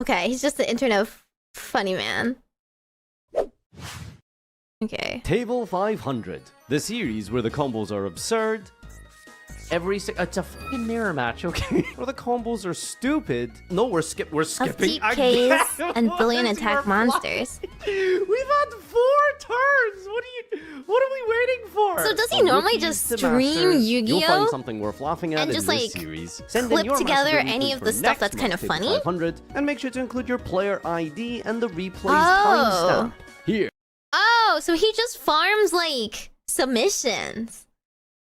Okay, he's just the internet funny man. Okay. Table 500, the series where the combos are absurd. It's a fucking mirror match, okay? Where the combos are stupid. No, we're skipping FTK'S and billion attack monsters. We've had 4 turns. What are we waiting for? So does he normally just stream You'll find Yu-Gi-Oh? something worth laughing at and in just, this like, series. Send in clip your together master any weekly of for the stuff next that's kind of month's Table funny? 500, and make sure to include your player ID and the replay's Oh. timestamp. Here. Oh, so he just farms like submissions.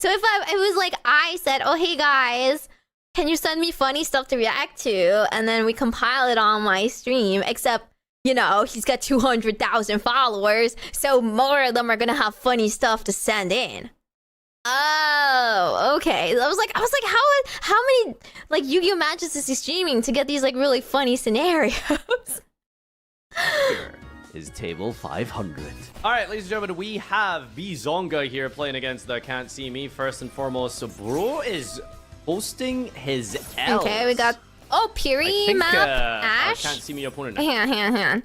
So if it was like I said, oh hey guys, can you send me funny stuff to react to? And then we compile it on my stream, except, you know, he's got 200,000 followers, so more of them are gonna have funny stuff to send in. Oh, okay. I was like, how many like Yu-Gi-Oh matches is he streaming to get these like really funny scenarios? Here is table 500. Alright, ladies and gentlemen, we have Bizonga here playing against the Can't See Me. First and foremost, so bro is hosting his elves. Okay, we got Piri map, Ash. Can't See Me opponent. Hang on.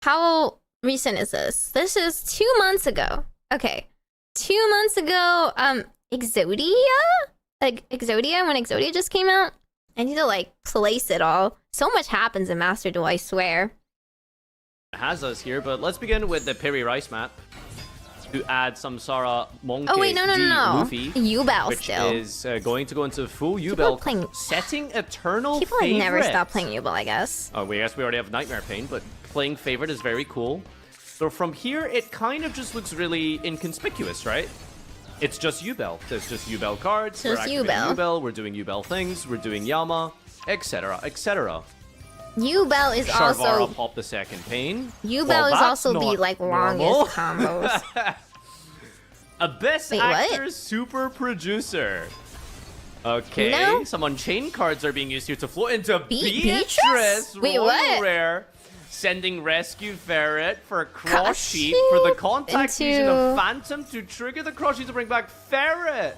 How recent is this? This is 2 months ago. Okay. 2 months ago, Exodia? Like, Exodia, when Exodia just came out? I need to, like, place it all. So much happens in Master Duel, I swear. Has us here, but let's begin with the Piri Rice map to add Samsara, Monkey, Oh wait, no. Luffy, Yubel which still. is going to go into full People Yubel, setting Eternal People Favorite. never stop playing Yubel, I guess. Oh, I guess we already have Nightmare Pain, but playing Favorite is very cool. So from here, it kind of just looks really inconspicuous, right? It's just Yubel. There's just Yubel cards. Just we're activating Yubel. Yubel. We're doing Yubel things. We're doing Yama, etc., etc. Yubel is Sharvara also... pop the second pain. Yubel Well, is that's also the, not like, normal. longest combos. A best Wait, actor what? super producer. Okay, No? some Unchained cards are being used here to float into Beatrice? Beatrice. Wait, Royal what? Rare. Sending Rescue Ferret for Cross Cross Sheep for the Sheep contact into- fusion of Phantom to trigger the Cross Sheep to bring back Ferret.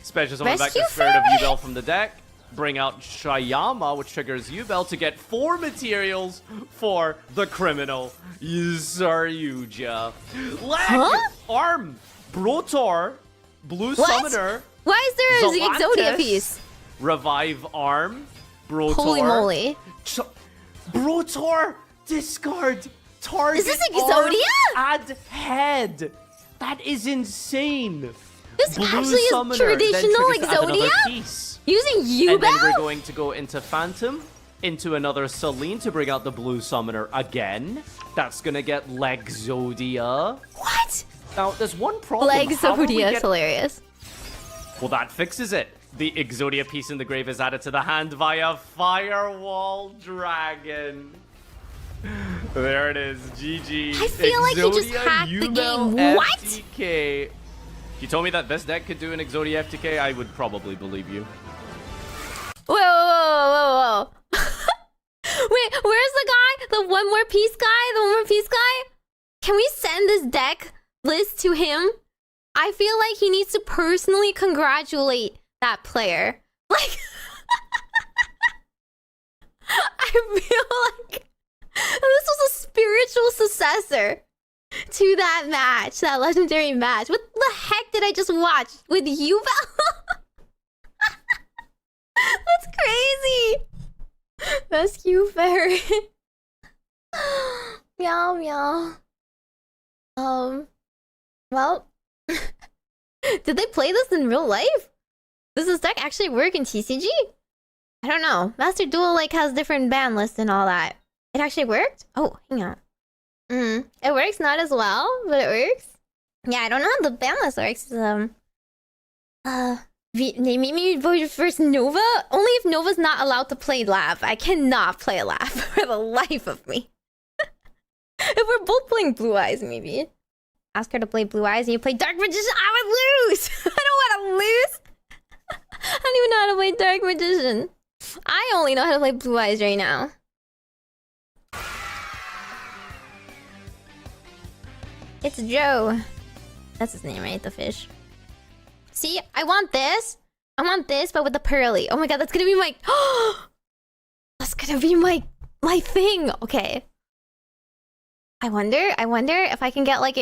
Special summon back the Rescue Spirit of Ferret? Yubel from the deck. Bring out Shayama, which triggers Yubel to get 4 materials for the criminal Saryuja. Leg, Huh? arm, Brotor, Blue What? Summoner, Why is there a Zalantis, Exodia piece? Revive arm, Brotor. Holy moly. Brotor, discard, target. Is this arm, Exodia? add head. That is insane. This Blue actually is Summoner, then traditional triggers to add another Exodia? piece. Using And then we're Yubel? going to go into Phantom, into another Celine to bring out the Blue Summoner again. That's gonna get Legzodia. What? Now, there's one problem. How will we Exodia is get- hilarious. Well, that fixes it. The Exodia piece in the grave is added to the hand via Firewall Dragon. There it is. GG. I feel like you just Exodia hacked the Yubel game. What? FTK. If you told me that this deck could do an Exodia FTK, I would probably believe you. Whoa. Wait, where's the guy? The one more piece guy? Can we send this deck list to him? I feel like he needs to personally congratulate that player. Like, I feel like this was a spiritual successor to that match, that legendary match. What the heck did I just watch with Yubel? That's crazy. Rescue Ferret. Meow meow. Well, did they play this in real life? Does this deck actually work in TCG? I don't know. Master Duel like has different ban lists and all that. It actually worked? Oh, hang on. It works not as well, but it works. Yeah, I don't know how the ban list works. Meimi-mu-me-mo versus Nova? Only if Nova's not allowed to play Lab. I cannot play Lab for the life of me. If we're both playing Blue Eyes, maybe. Ask her to play Blue Eyes and you play Dark Magician, I would lose! I don't want to lose! I don't even know how to play Dark Magician. I only know how to play Blue Eyes right now. It's Joe. That's his name, right? The fish. See, I want this. I want this, but with the pearly. Oh my god, that's gonna be my... That's gonna be my my thing. Okay. I wonder if I can get like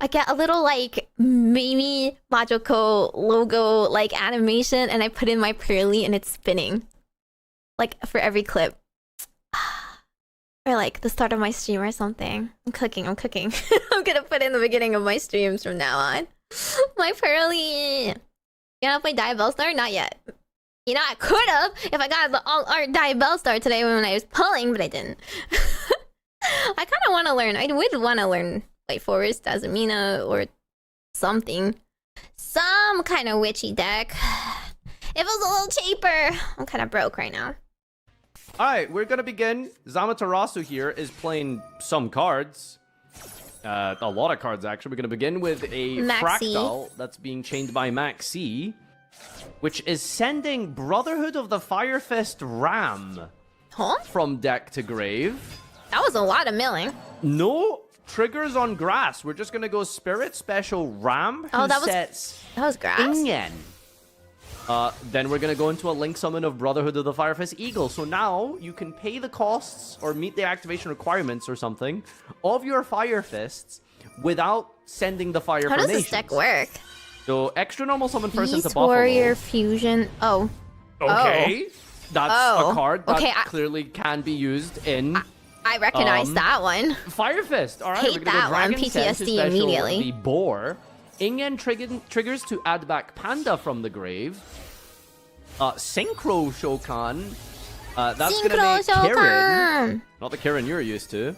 I get a little like Meimi-mu-me-mo logo like animation, and I put in my Pearly and it's spinning like for every clip. Or like the start of my stream or something. I'm cooking. I'm gonna put in the beginning of my streams from now on. My Pearly. You wanna play Diabell Star? Not yet. You know, I could have if I got the all art Diabell Star today when I was pulling, but I didn't. I kind of want to learn. I would want to learn like Forest, Azumina, or something. Some kind of witchy deck. If it was a little cheaper. I'm kind of broke right now. Alright, we're gonna begin. Zamaterasu here is playing some cards. A lot of cards, actually. We're gonna begin with a Fractal that's being chained by Maxi, which is sending Brotherhood of the Fire Fist Ram from deck to grave. That was a lot of milling. No triggers on grass. We're just gonna go Spirit Special Ram. Oh, that was grass. Ingen. Then we're gonna go into a link summon of Brotherhood of the Fire Fist Eagle. So now you can pay the costs or meet the activation requirements or something of your Fire Fists without sending the Fire Formations. How does this deck work? So extra normal summon first into Beast Buffalo. Warrior Fusion. Oh. Okay. Oh. That's a card that clearly can can be used in. I recognize that one. Fire Fist. All right, Hate we're gonna that go Dragon one. Sense to PTSD special immediately. The Boar. Ingen triggers to add back Panda from the grave. Synchro Shokan. That's gonna make Karen. Not the Karen you're used to.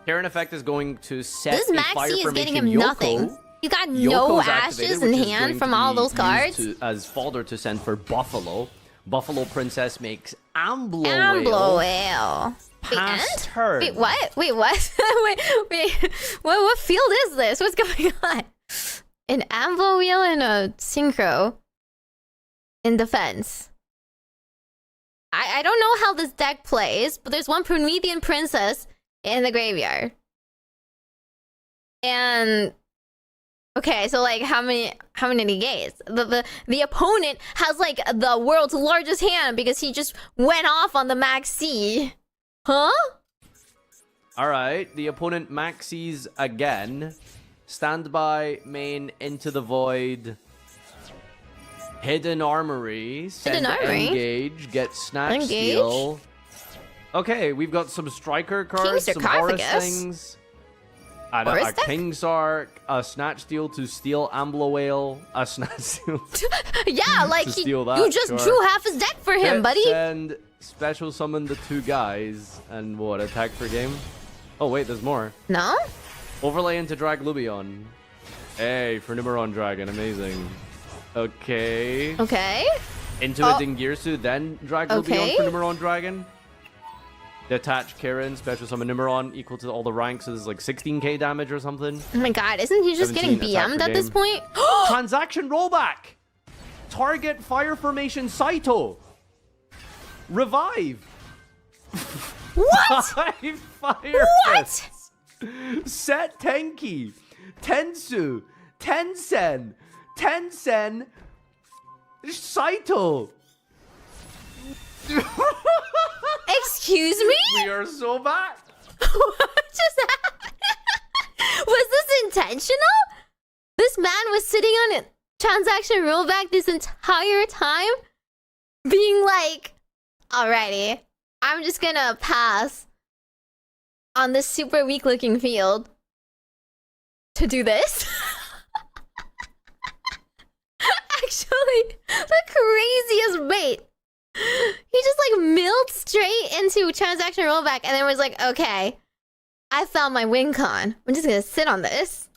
Karen effect is going to set this a Maxi fire is formation getting him Yoko. nothing. You got no Yoko's ashes activated, in which is hand going from to all be those cards. used as fodder to send for Buffalo. Buffalo Princess makes Amblo Amblo Whale. Whale. Past turn. Wait, what? Wait, what? wait. What field is this? What's going on? An Amblo Wheel and a Synchro in defense. I don't know how this deck plays, but there's one Promethean Princess in the graveyard. And okay, so like how many negates? The opponent has like the world's largest hand because he just went off on the Maxi. Huh? Alright, the opponent Maxis again. Stand by, main, into the void. Hidden Armory. Send engage, get Snatch Steal. Okay, we've got some Striker cards, some Aura things. A King Sark, a Snatch Steal to steal Amblo Whale, a Snatch Steal yeah, like you just drew half his deck for him, buddy. And special summon the two guys and what, attack for game? Oh wait, there's more. No? Overlay into Drag Lubion. Hey, for Numeron Dragon, amazing. Okay. Okay. Into a Dingirsu, then Drag Lubion for Numeron Dragon. Detach Karen, special summon Numeron, equal to all the ranks is like 16k damage or something. Oh my god, isn't he just getting BM'd at this point? Transaction rollback! Target Fire Formation Saito! Revive! What? 5 Fire Fists! Set Tenki! Tensu! Tensen! Tensen! Saito! Excuse me? We are so bad! What just happened? Was this intentional? This man was sitting on a transaction rollback this entire time? Being like, alrighty, I'm just gonna pass on this super weak looking field to do this? Actually, the craziest bait. He just like milled straight into transaction rollback and then was like, okay, I found my win con. I'm just gonna sit on this.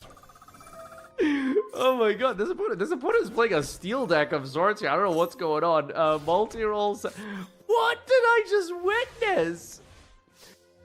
Oh my god, this opponent is playing a steel deck of sorts here. I don't know what's going on. Multi-rolls. What did I just witness?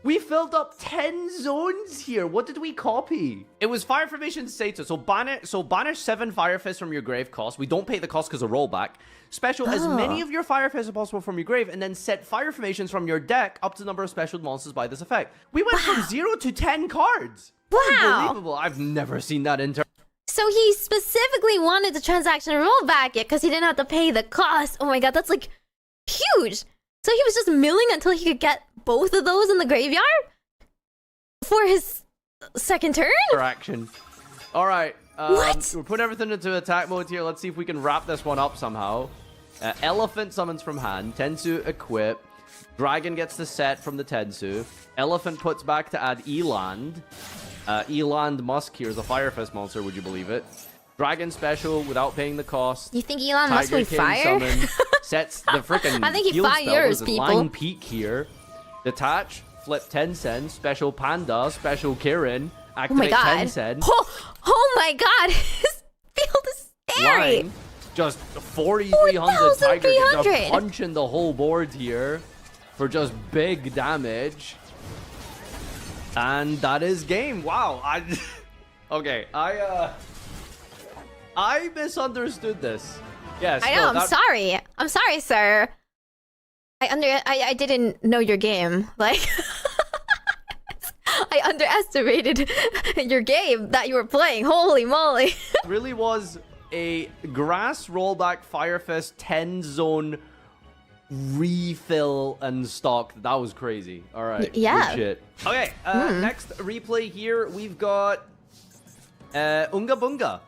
We filled up 10 zones here. What did we copy? It was Fire Formation Saito. So banish 7 Fire Fists from your grave cost. We don't pay the cost because of rollback. Special as many of your Fire Fists as possible from your grave, and then set Fire Formations from your deck up to the number of special monsters by this effect. We went from 0 to 10 cards. Wow. Unbelievable. I've never seen that in turn. So he specifically wanted the transaction rollback because he didn't have to pay the cost. Oh my god, that's like huge. So he was just milling until he could get both of those in the graveyard for his second turn? Action. All right. What? We're putting everything into attack mode here. Let's see if we can wrap this one up somehow. Elephant summons from hand. Tensu equip. Dragon gets the set from the Tensu. Elephant puts back to add Eland. Eland Musk here is a Fire Fist monster, would you believe it? Dragon special without paying the cost. You think Elon Musk Tiger will King fire? Summon, sets the freaking I think he field spell. fires What is it? people. Line Peak here. Detach, flip Tencent, special Panda, special Kirin, Oh my activate god. Tencent. Oh my god. His field is scary. Line, just 4,300 Tiger King, 4,300. just punching the whole board here for just big damage. And that is game. Wow. Okay, I misunderstood this. Yes. I know, no, I'm sorry. I'm sorry, sir. I didn't know your game. Like I underestimated your game that you were playing. Holy moly. really was a grass rollback Fire Fist 10 zone refill and stock. That was crazy. All right. Yeah. Good shit. Okay. Next replay here, we've got Unga Bunga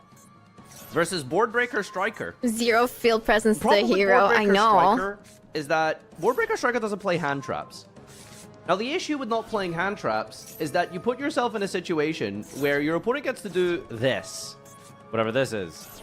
versus Boardbreaker Striker. 0 field presence to the Problem with hero. I Boardbreaker know. Striker is that Boardbreaker Striker doesn't play hand traps. Now, the issue with not playing hand traps is that you put yourself in a situation where your opponent gets to do this. Whatever this is.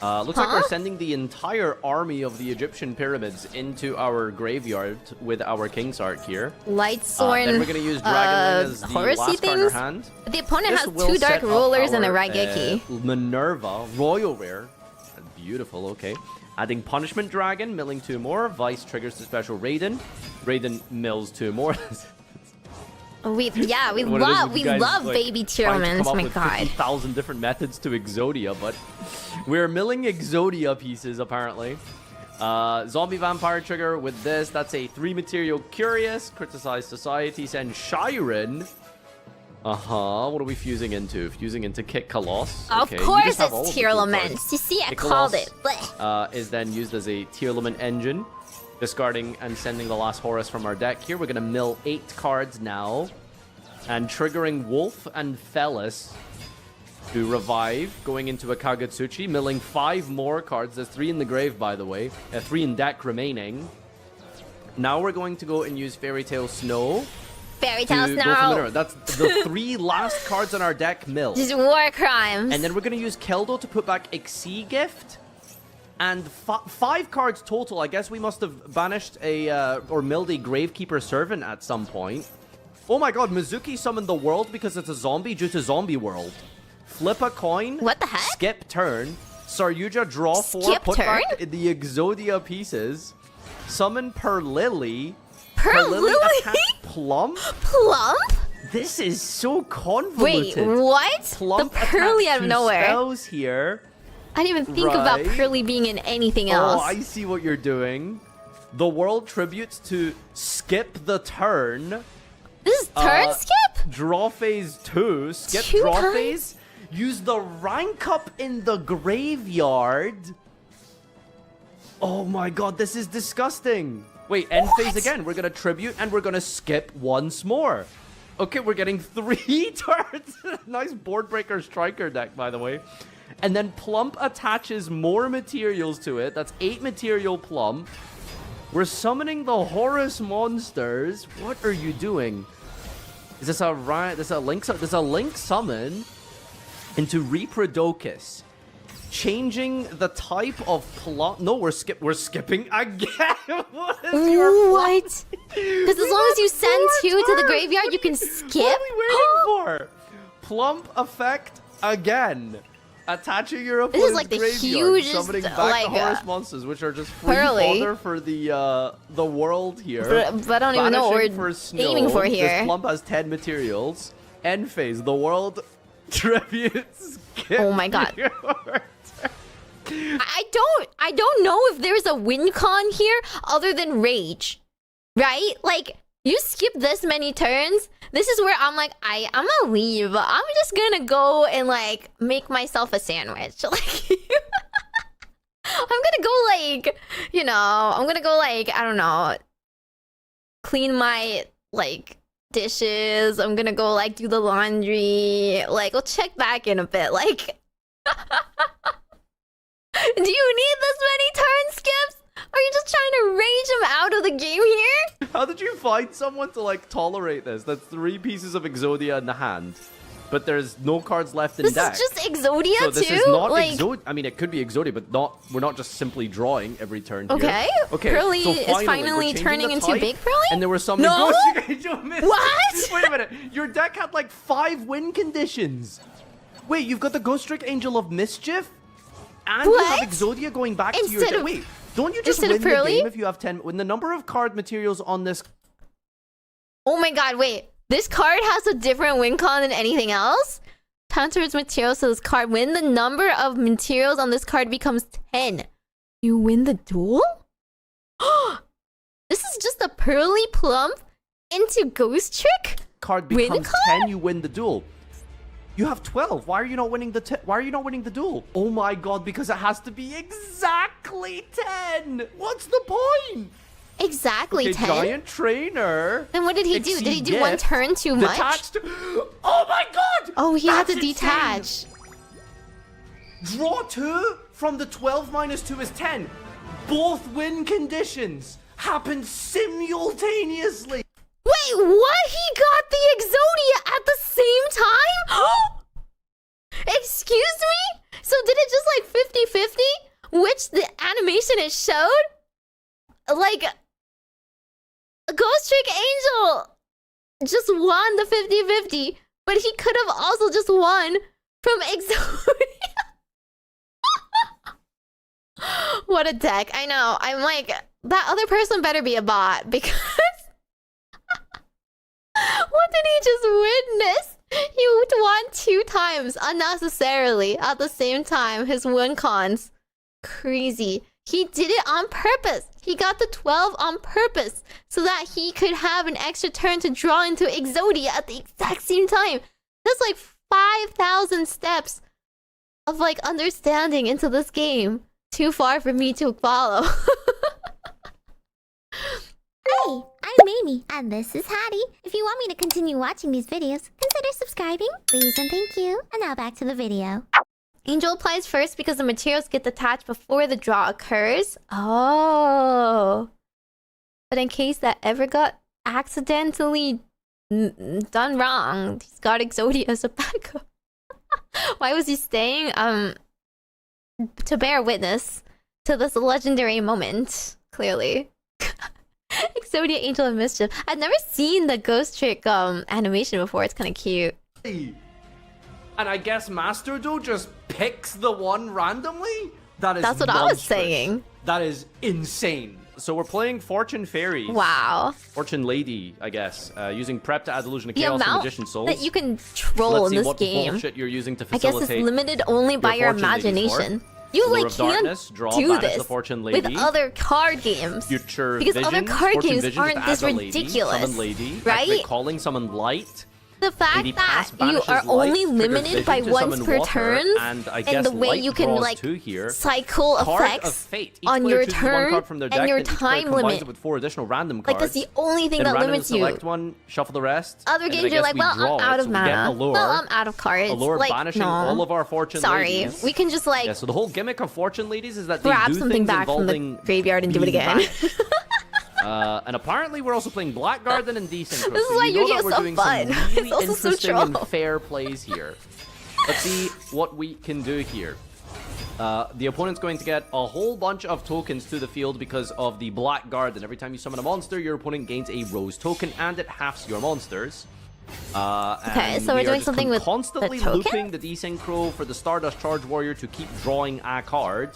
Looks like we're sending the entire army of the Egyptian pyramids into our graveyard with our King's Arc here. Lightsworn. Then we're going to use Dragon Wing as the horsey last card in our things. hand. The opponent This has will 2 set dark up rulers and a our, Raigeki. Minerva, Royal Rare. Beautiful, okay. Adding Punishment Dragon, milling 2 more. Vice triggers to special Raiden. Raiden mills 2 more. We What it is love with you guys, like, baby trying to Tyromans. come up My with god. 50,000 different methods to Exodia, but we're milling Exodia pieces apparently. Zombie Vampire trigger with this. That's a 3 material Curious. Criticize Society. Send Shiren. What are we fusing into? Fusing into Kick Colossus. Of Okay, you course just have all of it's the tier cool elements. cards. You see, I Kick called Colossus, it. Blech. is then used as a tier element engine. Discarding and sending the last Horus from our deck here. We're going to mill 8 cards now. And triggering Wolf and Felis to revive. Going into a Kagetsuchi. Milling 5 more cards. There's 3 in the grave, by the way. 3 in deck remaining. Now we're going to go and use Fairy Tale Snow. Fairy to Tale go for Snow. Minerva. That's the 3 last cards on our deck mill. Just war crimes. And then we're going to use Keldo to put back Exi Gift. And 5 cards total. I guess we must have banished or milled a Gravekeeper Servant at some point. Oh my god, Mizuki summoned the world because it's a zombie due to Zombie World. Flip a coin. What the heck? Skip turn. Saryuja draw 4. Skip Put turn? back the Exodia pieces. Summon Perlily. Perlily? Attack Plump. Plump? This is so Wait, convoluted. what? Plump The Pearly attacks out of 2 nowhere. spells here. I didn't even think about Right. Pearly being in anything else. Oh, I see what you're doing. The world tributes to skip the turn. This is turn skip? Draw phase 2. Skip 2 draw times? phase. Use the rank up in the graveyard. Oh my god, this is disgusting. Wait, end phase again. We're gonna tribute and we're gonna skip once more. Okay, we're getting 3 turns. Nice board breaker striker deck, by the way. And then Plump attaches more materials to it. That's 8 material Plump. We're summoning the Horus monsters. What are you doing? Is this a link summon into Reprodokus, changing the type of plot? No, we're skipping again. What is your plot? What? Because as long as you send 2 to the graveyard, you can skip? What are we waiting for? Plump effect again. Attaching your opponent's This is like the graveyard, hugest, summoning back like, the Horus monsters, which are just free Pearly. fodder for the world here. But I don't even know what Banishing we're for snow. aiming for This here. Plump has 10 materials. End phase. The world tributes. Oh my god. I don't know if there's a win con here other than rage. Right? Like, you skip this many turns. This is where I'm like, I'm gonna leave. I'm just gonna go and like make myself a sandwich. Like I'm gonna go like, I don't know, clean my like dishes. I'm gonna go like do the laundry. Like, we'll check back in a bit. Like, do you need this many turn skips? Are you just trying to rage him out of the game here? How did you find someone to like tolerate this? That's 3 pieces of Exodia in the hand, but there's no cards left in deck. This is just Exodia so this too? is not like... Exodia. I mean, it could be Exodia, but not. We're not just simply drawing every turn here. Okay. Okay. Pearly so is finally turning into big Pearly? And there were some. No. What? Wait a minute. Your deck had like 5 win conditions. Wait, you've got the Ghost Trick Angel of Mischief, and you have Exodia going back to your deck. Wait. Don't you just win the game if you have 10? When the number of card materials on this... Oh my god, wait. This card has a different win con than anything else? Counter its materials to this card. When the number of materials on this card becomes 10, you win the duel? This is just a Pearly Plump into Ghost Trick? Card becomes 10, you win the duel. You have 12. Why are you not winning the Why are you not winning the duel? Oh my god, because it has to be exactly 10. What's the point? Exactly 10. Giant trainer. Then what did he do? Did he do one turn too much? Detached. Oh my god! Oh, he had to detach. Draw 2 from the 12 minus 2 is 10. Both win conditions happen simultaneously. Wait, what? He got the Exodia at the same time? Excuse me? So did it just like 50-50? Which the animation it showed? Like, Ghost Trick Angel just won the 50-50, but he could have also just won from Exodia. What a deck. I know. I'm like, that other person better be a bot because... What did he just witness? He won 2 times unnecessarily at the same time. His win cons. Crazy. He did it on purpose. He got the 12 on purpose so that he could have an extra turn to draw into Exodia at the exact same time. That's like 5,000 steps of like understanding into this game. Too far for me to follow. Hi, I'm Meimi, and this is Hattie. If you want me to continue watching these videos, consider subscribing. Please and thank you. And now back to the video. Angel applies first because the materials get detached before the draw occurs. Oh. But in case that ever got accidentally done wrong, he's got Exodia as a backup. Why was he staying? To bear witness to this legendary moment, clearly. Exodia Angel of Mischief. I've never seen the Ghost Trick animation before. It's kind of cute. And I guess Master Do just picks the one randomly? That's what I was saying. That is insane. So we're playing Fortune Fairies. Wow. Fortune Lady, I guess. Using Prep to add Illusion of The Chaos and amount Magician Souls. that you can troll in this what game. Bullshit you're using to I guess facilitate it's limited only by your imagination. You like can't do this with other card games because other card games aren't this ridiculous, right? Calling someone light. The fact that you are only limited by once per turn, and the way you can like cycle effects on your turn and your time limit, with 4 additional random cards. like that's the only thing that limits you. Select one, shuffle the rest. Other games you're like, well, I'm out of mana. Well, I'm out of cards. Allure like, banishing no. all of our Fortune Ladies. Sorry, we can just like so the whole gimmick of Fortune Ladies is that they grab do something things back from the graveyard and do it again. And apparently we're also playing Black Garden and Desynchro. This is why Yu-Gi-Oh! So fun. Really it's also so interesting troll. and fair plays here. Let's see what we can do here. The opponent's going to get a whole bunch of tokens to the field because of the Black Garden. Every time you summon a monster, your opponent gains a rose token, and it halves your monsters. Okay, so we're doing something with constantly the token? looping the Desynchro for the Stardust Charge Warrior to keep drawing a card.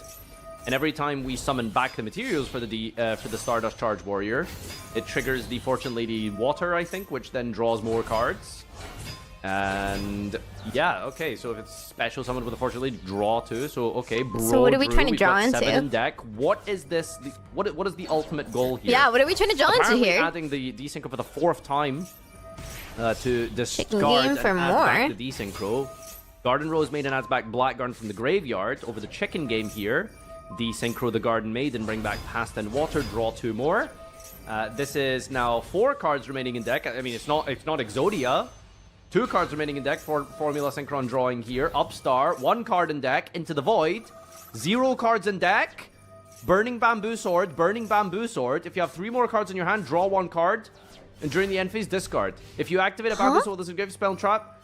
And every time we summon back the materials for the Stardust Charge Warrior, it triggers the Fortune Lady Water, I think, which then draws more cards. And yeah, okay, so if it's special summon with a Fortune Lady, draw 2. So okay, so what are we trying to draw into? 7 in deck. What is this? What is the ultimate goal here? Yeah, what are we trying to draw into here? Adding the Desynchro for the 4th time to discard and for add more. back the Desynchro. Garden Rose Maiden adds back Black Garden from the graveyard over the chicken game here. Desynchro the Garden Maiden, bring back Past and Water, draw 2 more. This is now 4 cards remaining in deck. I mean, it's not Exodia. 2 cards remaining in deck for Formula Synchron drawing here. Upstar, 1 card in deck. Into the Void. 0 cards in deck. Burning Bamboo Sword. Burning Bamboo Sword. If you have 3 more cards in your hand, draw 1 card. And during the end phase, discard. If you activate a Bamboo Sword, this will give you spell trap.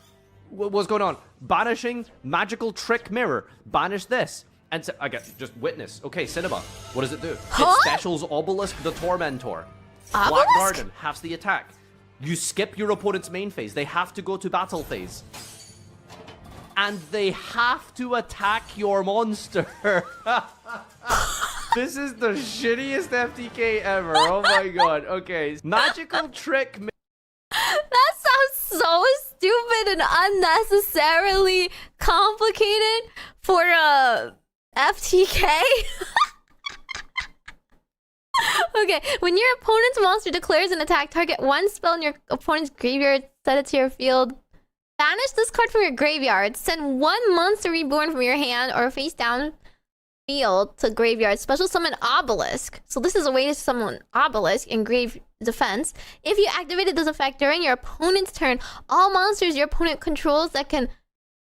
What's going on? Banishing Magical Trick Mirror. Banish this. And so, I get just witness. Okay, Cinema. What does it do? It specials Obelisk the Tormentor. Black Garden halves the attack. You skip your opponent's main phase. They have to go to battle phase. And they have to attack your monster. This is the shittiest FTK ever. Oh my god. Okay. Magical Trick. That sounds so stupid and unnecessarily complicated for a FTK. Okay, when your opponent's monster declares an attack, target 1 spell in your opponent's graveyard, set it to your field. Banish this card from your graveyard. Send 1 monster reborn from your hand or face down field to graveyard. Special summon Obelisk. So this is a way to summon Obelisk in grave defense. If you activated this effect during your opponent's turn, all monsters your opponent controls that can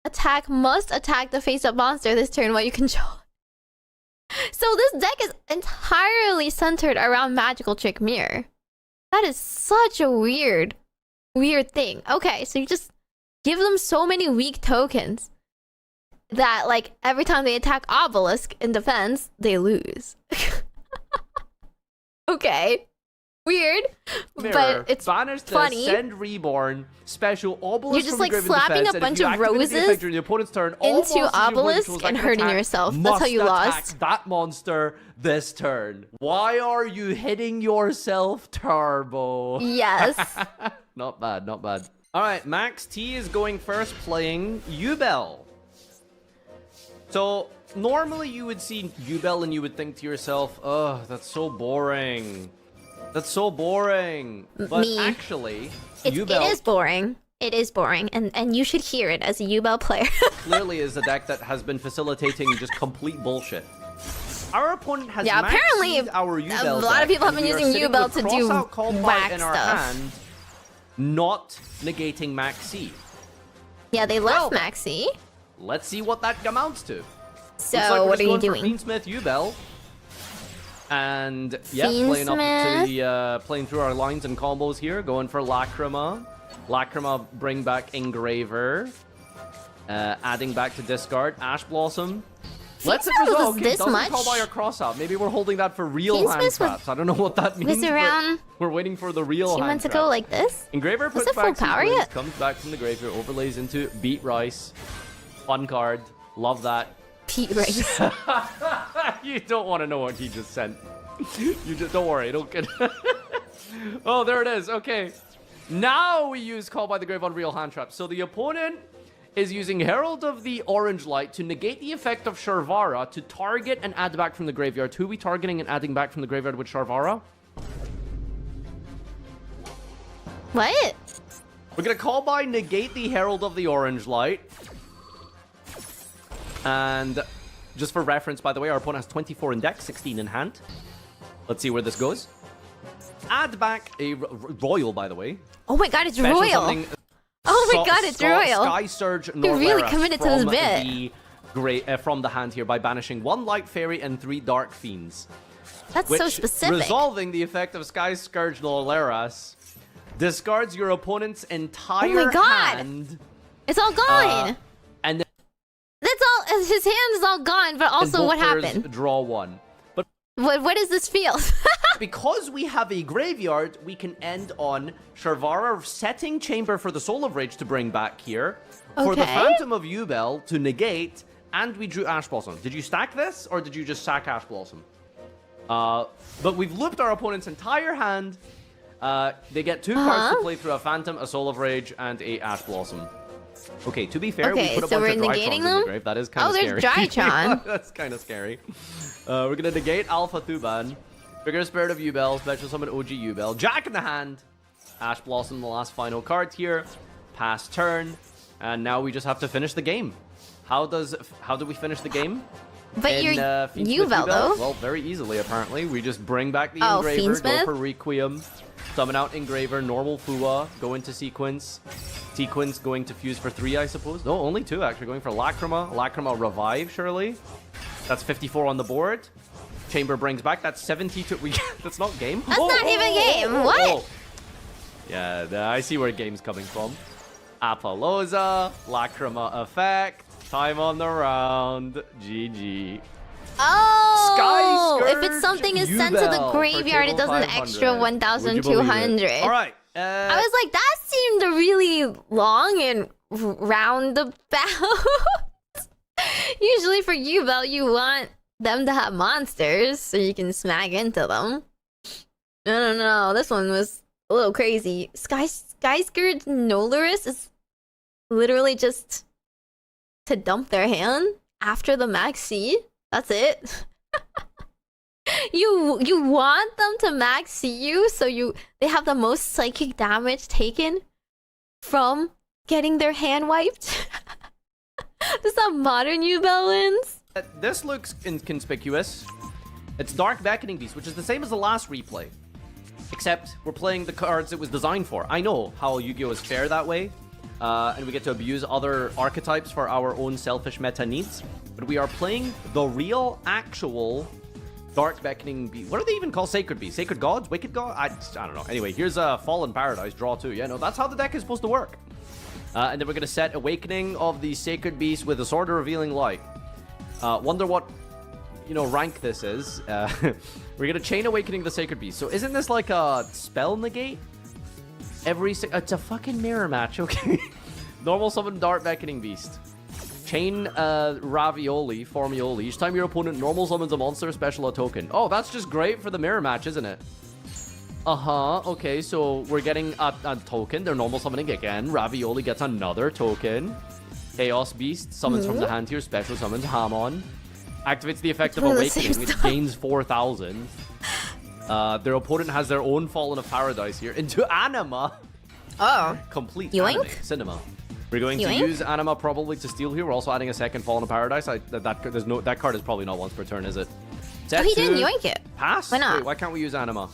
attack must attack the face-up monster this turn while you control. So this deck is entirely centered around Magical Trick Mirror. That is such a weird thing. Okay, so you just give them so many weak tokens that, like, every time they attack Obelisk in defense, they lose. Okay. Weird, Mirror. but it's Banish funny. Send Reborn, special Obelisk. You're just from like Graven slapping defense, a bunch of roses during the opponent's turn, all into monsters Obelisk your opponent and controls that hurting can attack yourself. That's must how you attack lost. that monster this turn. Why are you hitting yourself, Turbo? Yes. Not bad, not bad. All right, Max T is going first, playing Yubel. So normally you would see Yubel and you would think to yourself, "Oh, that's so boring. That's so boring." But actually, Yubel it is boring. It is boring, and you should hear it as a Yubel player. clearly is a deck that has been facilitating just complete bullshit. Our opponent has apparently our Yubel a lot of deck, people have and been we are using sitting Yubel with to do Crossout Call whack in our stuff. hand, not negating Maxi. Yeah, they left Maxi. Let's see what that amounts to. So Looks like we're what just are you going for doing? Fiendsmith Yubel. And yeah, playing up to the playing through our lines and combos here, going for Lacrima. Lacrima bring back Engraver. Adding back to discard. Ash Blossom. Let's it resolve. this Doesn't much? call by our cross out. Maybe we're holding that for real hand Fiendsmith traps. I don't know what that means. was but around we're waiting for the real 2 hand months trap. ago like this. Engraver puts it full back power sequence, yet? comes back from the graveyard, overlays into Beat Rice. Fun card. Love that. Pete Rice. You don't want to know what he just sent. You just don't worry. Don't get. Oh, there it is. Okay. Now we use Call by the Grave on real hand trap. So the opponent is using Herald of the Orange Light to negate the effect of Sharvara to target and add back from the graveyard. Who are we targeting and adding back from the graveyard with Sharvara? What? We're gonna call by negate the Herald of the Orange Light. And just for reference, by the way, our opponent has 24 in deck, 16 in hand. Let's see where this goes. Add back a Royal, by the way. Oh my god, it's Special royal. something, Oh my god, it's royal. Sky Surge You really Norleras committed to this bit. from the hand here by banishing 1 Light Fairy and 3 Dark Fiends. That's Which, so specific. resolving the effect of Sky Scourge Norleras, discards your opponent's entire god. hand. It's all gone. And then That's all. His hand is all gone. But also, both what players happened? draw 1. But What is this field? because we have a graveyard, we can end on Sharvara setting Chamber for the Soul of Rage to bring back here. For the Okay. Phantom of Yubel to negate, and we drew Ash Blossom. Did you stack this, or did you just sack Ash Blossom? But we've looped our opponent's entire hand. They get 2 cards to play through: a Phantom, a Soul of Rage, and a Ash Blossom. Okay, to be fair, we Okay, put a so bunch we're of negating Drytrons in them? the grave. That is kind of Oh, scary. there's Drytron. That's kind of scary. We're gonna negate Alpha Thuban. Trigger Spirit of Yubel, special summon OG Yubel. Jack in the hand. Ash Blossom, the last final card here. Pass turn. And now we just have to finish the game. How do we finish the game? But in, you're Fiendsmith Yubel, though. Well, very easily, apparently. We just bring back the Oh, Engraver, Fiendsmith? go for Requiem, summon out Engraver, normal Fua, go into Sequence. Sequence going to fuse for 3, I suppose. No, only 2, actually. Going for Lacrima. Lacrima Revive, surely. That's 54 on the board. Chamber brings back. That's 72. That's not game. That's not even game. What? Yeah, I see where game's coming from. Apollosa, Lacrima Effect. Time on the round. GG. Oh, Sky if it's something is sent to the Yubel for graveyard, it does an extra 1,200. 1,200. All right. I was like, that seemed really long and roundabout. Usually for Yubel, you want them to have monsters so you can smack into them. I don't know. This one was a little crazy. Skyscourge Nolaris is literally just to dump their hand after the maxi. That's it. You want them to maxi you so they have the most psychic damage taken from getting their hand wiped. Does that modern Yubel wins? This looks inconspicuous. It's Dark Beckoning Beast, which is the same as the last replay. Except we're playing the cards it was designed for. I know how Yu-Gi-Oh! Is fair that way. And we get to abuse other archetypes for our own selfish meta needs. But we are playing the real, actual Dark Beckoning Beast. What are they even called? Sacred Beast? Sacred Gods? Wicked Gods? I don't know. Anyway, here's a Fallen Paradise. Draw 2. Yeah, no, that's how the deck is supposed to work. And then we're going to set Awakening of the Sacred Beast with a Sword of Revealing Light. Wonder what, rank this is. We're going to Chain Awakening the Sacred Beast. So isn't this like a spell negate? It's a fucking mirror match, okay? Normal summon Dark Beckoning Beast. Chain Ravioli, Formioli. Each time your opponent normal summons a monster, special a token. Oh, that's just great for the mirror match, isn't it? Okay, so we're getting a token. They're normal summoning again. Ravioli gets another token. Chaos Beast summons from the hand here. Special summons Hamon. Activates the effect of Awakening. It gains 4,000. Their opponent has their own Fallen of Paradise here into Anima. Oh. Complete Yoink? anime, cinema. We're going to use Anima probably to steal here. We're also adding a second Fallen of Paradise. That card is probably not once per turn, is it? Oh, he didn't yoink it. Pass? Why not? Wait, why can't we use Anima?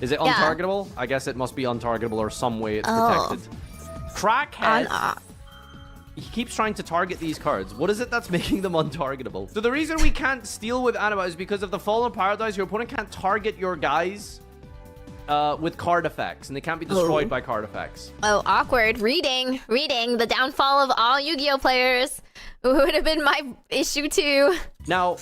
Is it untargetable? I guess it must be untargetable or some way it's protected. Crackhead. He keeps trying to target these cards. What is it that's making them untargetable? So the reason we can't steal with Anima is because of the Fallen Paradise. Your opponent can't target your guys with card effects, and they can't be destroyed by card effects. Oh, awkward. Reading. The downfall of all Yu-Gi-Oh players. Would have been my issue too. Now,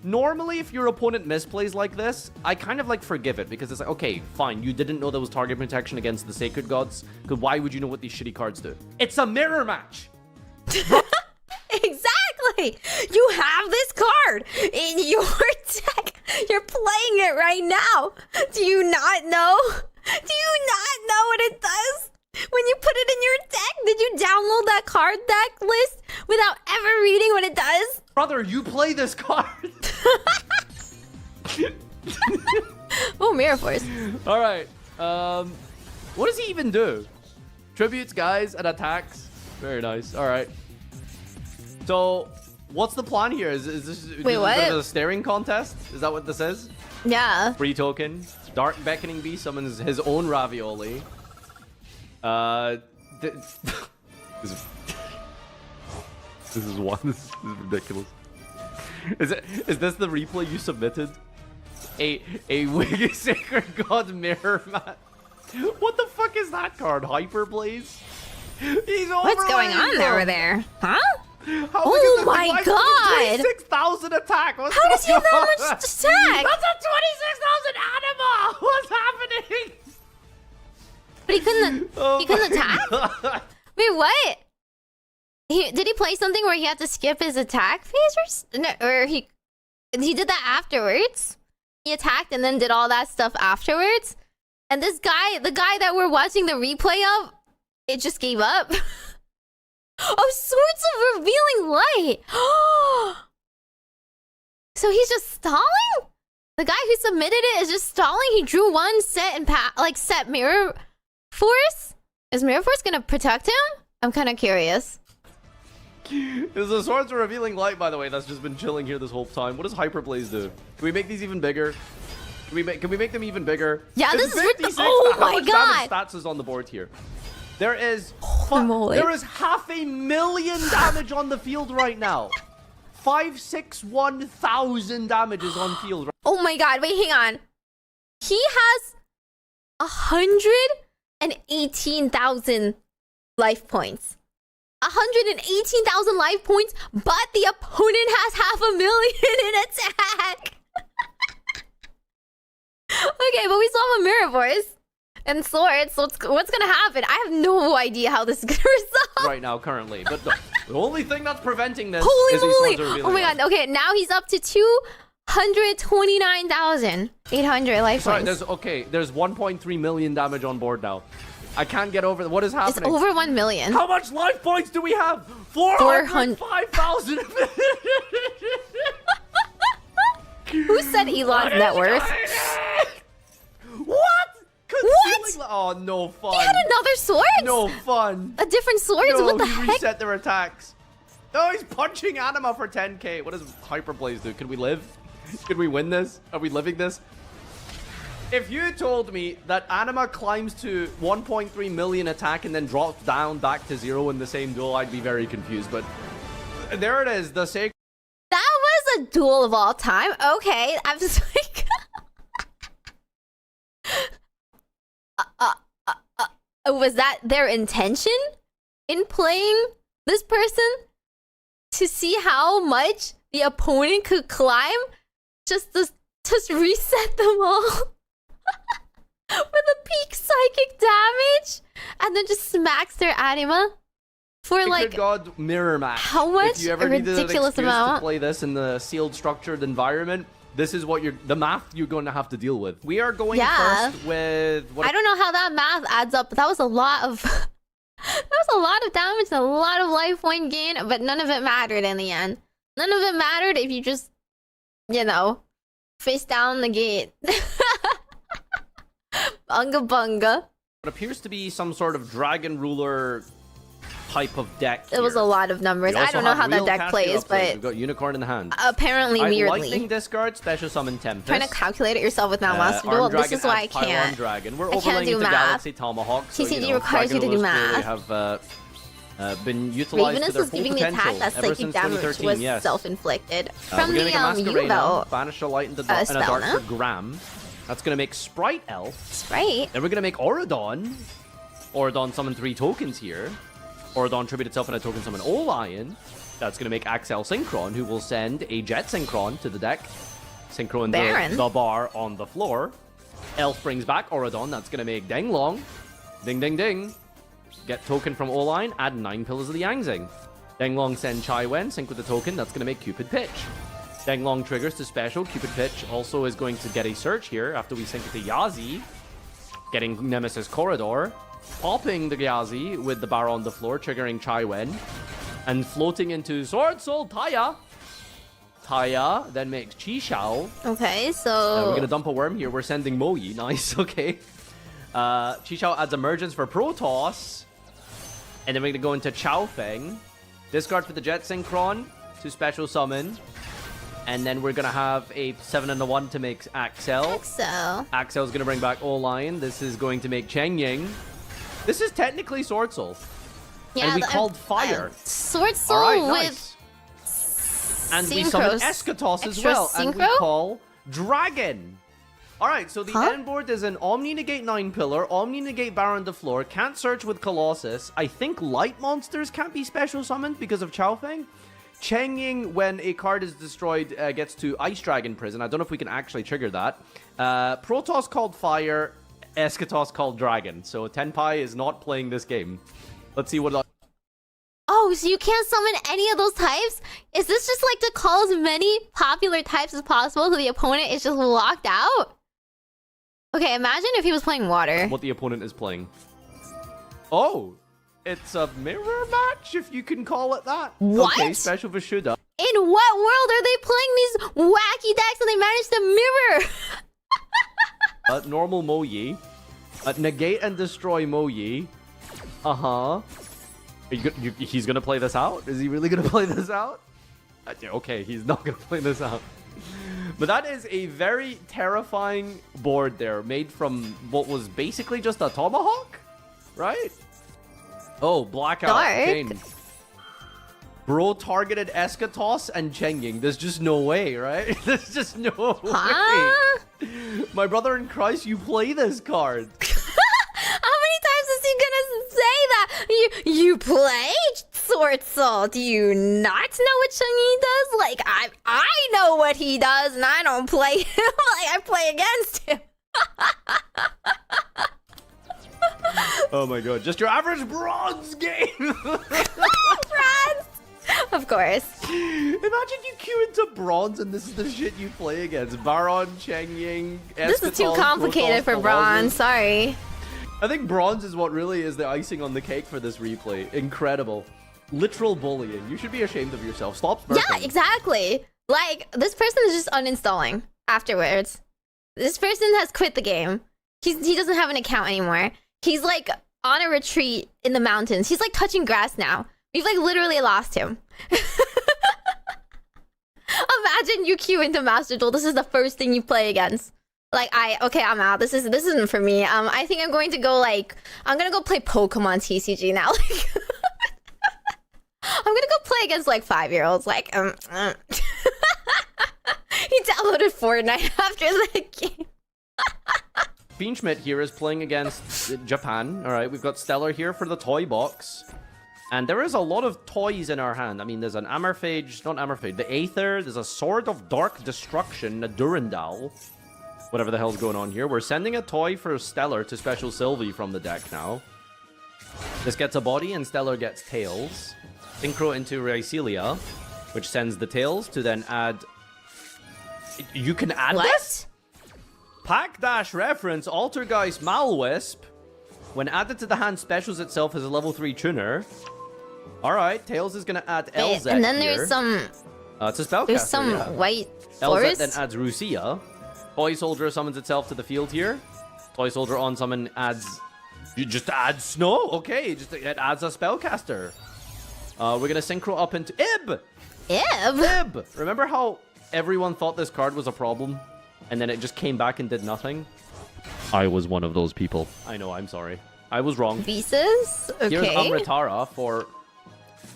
normally if your opponent misplays like this, I kind of like forgive it because it's like, okay, fine, you didn't know there was target protection against the Sacred Gods, because why would you know what these shitty cards do? It's a mirror match. Exactly. You have this card in your deck. You're playing it right now. Do you not know? Do you not know what it does? When you put it in your deck, did you download that card deck list without ever reading what it does? Brother, you play this card. Oh, Mirror Force. All right. What does he even do? Tributes, guys, and attacks. Very nice. All right. So, what's the plan here? Is this a staring contest? Is that what this is? Yeah. Free token. Dark Beckoning Beast summons his own Ravioli. This is ridiculous. Is this the replay you submitted? A Wicked Sacred God mirror match. What the fuck is that card? Hyperblaze? He's over. What's going on over there? Huh? Oh my god! 26,000 attack. How does he have that much attack? That's a 26,000 anima. What's happening? But he couldn't attack? Wait, what? Did he play something where he had to skip his attack phase or he did that afterwards? He attacked and then did all that stuff afterwards? And this guy, the guy that we're watching the replay of, it just gave up. Oh, Swords of Revealing Light. So he's just stalling? The guy who submitted it is just stalling? He drew one set and set Mirror Force? Is Mirror Force gonna protect him? I'm kind of curious. There's a Swords of Revealing Light, by the way, that's just been chilling here this whole time. What does Hyperblaze do? Can we make these even bigger? Can we make them even bigger? Yeah, It's this is 56. oh How my much god. damage stats is on the board here? There is moly. there is 500,000 damage on the field right now. 561,000 damage is on field. Right? Oh my god, wait, hang on. He has 118,000 life points. 118,000 life points, but the opponent has 500,000 in attack. Okay, but we still have a Mirror Force and swords, so what's gonna happen? I have no idea how this is gonna resolve. Right now, currently. But the only thing that's preventing this Holy is these moly! Swords of Revealing Oh my Light. god, okay, now he's up to 229,800 life Sorry, points. there's 1.3 million damage on board now. I can't get over what is It's happening. over 1 million. How much life points do we have? 405,000. Who said Elon's net worth? What? What? Oh, no fun. He had another sword? No fun. A different sword? No, What the he heck? reset their attacks. Oh, he's punching Anima for 10k. What does Hyperblaze do? Can we live? Can we win this? Are we living this? If you told me that Anima climbs to 1.3 million attack and then drops down back to 0 in the same duel, I'd be very confused. But there it is. The sacred. That was a duel of all time. Okay, I'm just like... was that their intention in playing this person? To see how much the opponent could climb? Just reset them all? With a peak psychic damage? And then just smacks their anima? For like... God mirror match. How much? If you ever A needed an ridiculous excuse amount. to play this in the sealed, structured environment, this is what the math you're going to have to deal with. We are going first with... I don't know how that math adds up, but that was a lot of... that was a lot of damage and a lot of life point gain, but none of it mattered in the end. None of it mattered if you just, you know, face down the gate. Bunga bunga. What appears to be some sort of dragon ruler type of deck. It was a lot of numbers. I don't know how that deck plays, but we've got Unicorn in the hand. apparently weirdly. Lightning discard, special summon Tempest. Trying to calculate it yourself with Master Duel. This is why I can't. Dragon. We're I can't overlaying do into math. Galaxy Tomahawk. So, TCG you know, requires you to do Dragon Rulers math. have been utilized to Ravenous their was full giving me potential attack that ever psychic since damage 2013. was Yes. self-inflicted. We're From gonna the make a Masquerade, Yubel banish a light into and a spell, dark no? for Gram. That's gonna make Sprite Elf. Sprite. Then we're gonna make Auradon. Auradon summon 3 tokens here. Auradon tribute itself in a token summon Olion. That's gonna make Axel Synchron, who will send a Jet Synchron to the deck. Synchron Baron. the bar on the floor. Elf brings back Auradon. That's gonna make Denglong. Ding ding ding. Get token from Olion, add 9 Pillars of the Yangzing. Denglong send Chai Wen, sync with the token, that's going to make Cupid Pitch. Denglong triggers to special, Cupid Pitch also is going to get a search here after we sync it to Yazi. Getting Nemesis Corridor, popping the Yazi with the bar on the floor, triggering Chai Wen. And floating into Swordsoul Taya. Taya then makes Chi Shao. Okay, so... We're going to dump a worm here, we're sending Moyi, nice, okay. Chi Shao adds Emergence for Protoss. And then we're going to go into Chao Feng. Discard for the Jet Synchron to special summon. And then we're going to have a 7 and a 1 to make Axel. Axel's going to bring back Olion. This is going to make Cheng Ying. This is technically Swordsoul. Yeah, and we called Fire. Swordsoul Alright, with... nice. And we summon Eschatos as Extra well. And we synchro? call Dragon. Alright, so the end board is an Omni Negate 9 Pillar, Omni Negate Baron the Floor, can't search with Colossus. I think Light Monsters can't be special summoned because of Chao Feng. Cheng Ying, when a card is destroyed, gets to Ice Dragon Prison. I don't know if we can actually trigger that. Protoss called Fire, Eschatos called Dragon. So Tenpai is not playing this game. Let's see what... Oh, so you can't summon any of those types? Is this just like to call as many popular types as possible so the opponent is just locked out? Okay, imagine if he was playing water. What the opponent is playing. Oh, it's a mirror match, if you can call it that. What? Okay, special for Shuda. In what world are they playing these wacky decks and they managed to mirror? Normal Moyi. Negate and destroy Moyi. Uh-huh. He's gonna play this out? Is he really gonna play this out? Okay, he's not gonna play this out. But that is a very terrifying board there, made from what was basically just a tomahawk, right? Oh, blackout. Dark. Bro targeted Eschatos and Chenging. There's just no way, right? There's just no Huh? way. My brother in Christ, you play this card. How many times is he gonna say that? You play Swordsoul? Do you not know what Chang'e does? Like I know what he does, and I don't play him. Like I play against him. Oh my god, just your average bronze game. Bronze, of course. Imagine you queue into bronze and this is the shit you play against. Baron, Cheng-Ying, This is too complicated for bronze. Sorry. I think bronze is what really is the icing on the cake for this replay. Incredible. Literal bullying. You should be ashamed of yourself. Stop smurfing. Yeah, exactly. Like, this person is just uninstalling afterwards. This person has quit the game. He doesn't have an account anymore. He's like on a retreat in the mountains. He's like touching grass now. We've like literally lost him. Imagine you queue into Master Duel. This is the first thing you play against. Like okay, I'm out. This isn't for me. I think I'm going to go I'm gonna go play Pokemon TCG now. Like I'm gonna go play against like 5-year-olds. Like He downloaded Fortnite after the game. Fiendsmith here is playing against Japan. All right, we've got Stellar here for the toy box. And there is a lot of toys in our hand. I mean, there's an Amorphage, not Amorphage, the Aether. There's a Sword of Dark Destruction, a Durandal. Whatever the hell's going on here. We're sending a toy for Stellar to special Sylvie from the deck now. This gets a body and Stellar gets tails. Synchro into Raicelia, which sends the tails to then add... You can add this? Pack Dash reference, Altergeist Malwisp. When added to the hand, specials itself as a level 3 tuner. Alright, Tails is gonna add LZ and then here. there's some... it's a spellcaster, There's some white forest. LZ then adds Rusia. Toy Soldier summons itself to the field here. Toy Soldier on summon adds... You just add Snow? Okay, it adds a spellcaster. We're gonna synchro up into... Ib! Ib! Remember how everyone thought this card was a problem? And then it just came back and did nothing? I was one of those people. I know, I'm sorry. I was wrong. Visas? Okay. Here's Amritara for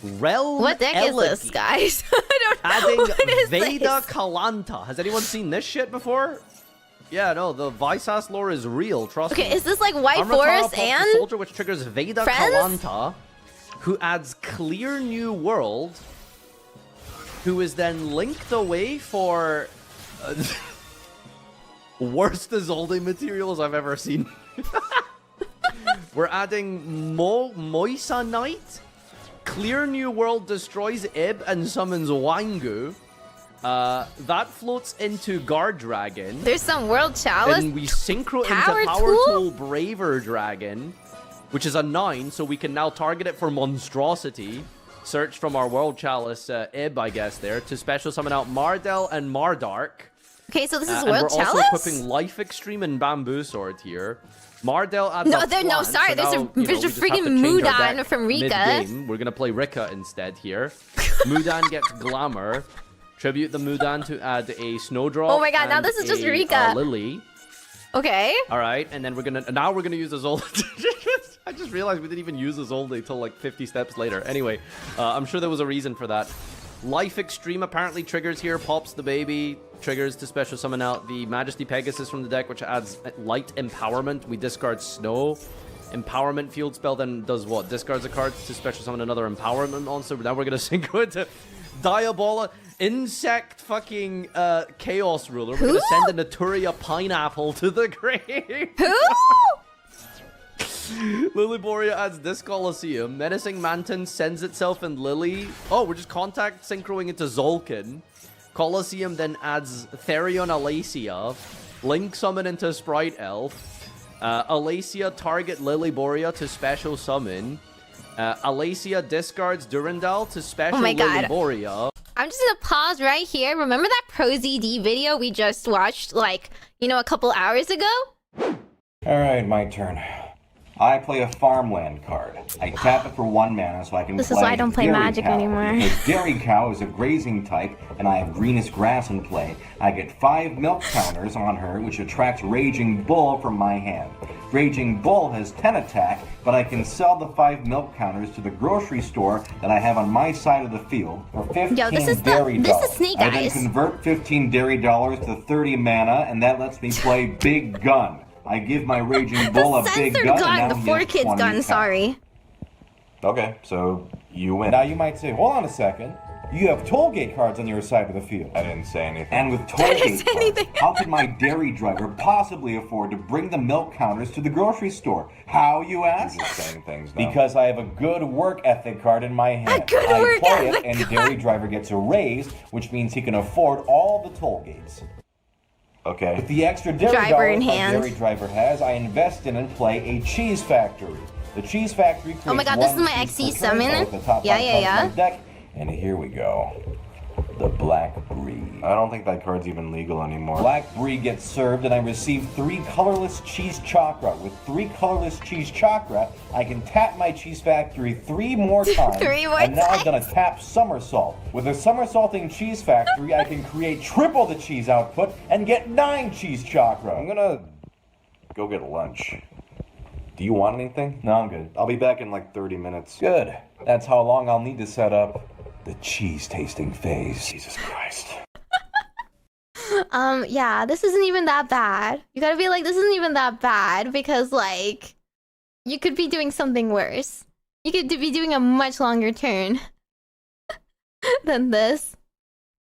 Realm What deck Elegy. is this, guys? I don't know. Adding What is Veda this? Kalanta. Has anyone seen this shit before? Yeah, no, the Visas lore is real, trust me. Okay, is this like White Amritara Forest pops the and... Soldier, which triggers Veda Friends? Kalanta, who adds Clear New World, who is then linked away for... worst Isolde materials I've ever seen. We're adding Moisanite. Clear New World destroys Ib and summons Wangu. That floats into Guard Dragon. There's some World Chalice. And we synchro Power into Power Tool? Tool Braver Dragon, which is a 9, so we can now target it for Monstrosity. Search from our World Chalice Ib, I guess, there, to special summon out Mardel and Mardark. Okay, so this is And World we're Chalice? also equipping Life Extreme and Bamboo Sword here. Mardel adds No, a there, no, plant, sorry. so there's now, a we there's a just have to freaking change our Mudan deck from Rika. mid-game. We're gonna play Rika instead here. Mudan gets Glamour. Tribute the Mudan to add a Snowdrop. Oh my god, now and this is just a, Rika. Lily. Okay. All right, and then we're gonna use Isolde. I just realized we didn't even use Isolde until like 50 steps later. Anyway, I'm sure there was a reason for that. Life Extreme apparently triggers here, pops the baby, triggers to special summon out the Majesty Pegasus from the deck, which adds Light Empowerment. We discard Snow. Empowerment field spell then does what? Discards a card to special summon another Empowerment monster. But now we're gonna synchro into Diabola, Insect fucking Chaos Ruler. We're gonna send a Naturia Pineapple to the grave. Who? Lilyboria adds this Colosseum. Menacing Manton sends itself and Lily. Oh, we're just contact synchroing into Zolkin. Colosseum then adds Therion Alacia. Link summon into Sprite Elf. Alacia target Lilyboria to special summon. Alacia discards Durandal to special Lilyboria. I'm just gonna pause right here. Remember that Pro ZD video we just watched, like, a couple hours ago? Alright, my turn. I play a farmland card. I tap it for 1 mana so I can This play is why I don't play Dairy Magic Cow. anymore. Because Dairy Cow is a grazing type, and I have greenest grass in play. I get 5 milk counters on her, which attracts Raging Bull from my hand. Raging Bull has 10 attack, but I can sell the 5 milk counters to the grocery store that I have on my side of the field for 15 dairy dollars. This is Snake I then Eyes. convert 15 dairy dollars to 30 mana, and that lets me play Big Gun. I give my Raging Bull a big Censored gun, gun, and the now he 4 has kids 20 gun, attack. sorry. Okay, so you win. Now you might say, hold on a second. You have tollgate cards on your side of the field. I didn't say anything. And with tollgate cards, how could my dairy driver possibly afford to bring the milk counters to the grocery store? How, you ask? You're just saying things now. Because I have a good work ethic card in my hand. A good work play ethic it, and card. dairy driver gets a raise, which means he can afford all the tollgates. Okay. With the extra dairy Driver in dollars my hand. dairy driver has, I invest in and play a cheese factory. The cheese factory creates Oh my god, this is one my cheese XE per turn, summon? both the top Yeah, five yeah, cards yeah. in my deck, and here we go. The Black Brie. I don't think that card's even legal anymore. Black Brie gets served, and I receive 3 colorless cheese chakra. With 3 colorless cheese chakra, I can tap my cheese factory 3 more times. 3 more and now I've done times. a tap somersault. With a somersaulting cheese factory, I can create triple the cheese output and get 9 cheese chakra. I'm gonna go get lunch. Do you want anything? No, I'm good. I'll be back in like 30 minutes. Good. That's how long I'll need to set up the cheese tasting phase. Jesus Christ. Yeah, this isn't even that bad. You gotta be like, this isn't even that bad because, like, you could be doing something worse. You could be doing a much longer turn than this.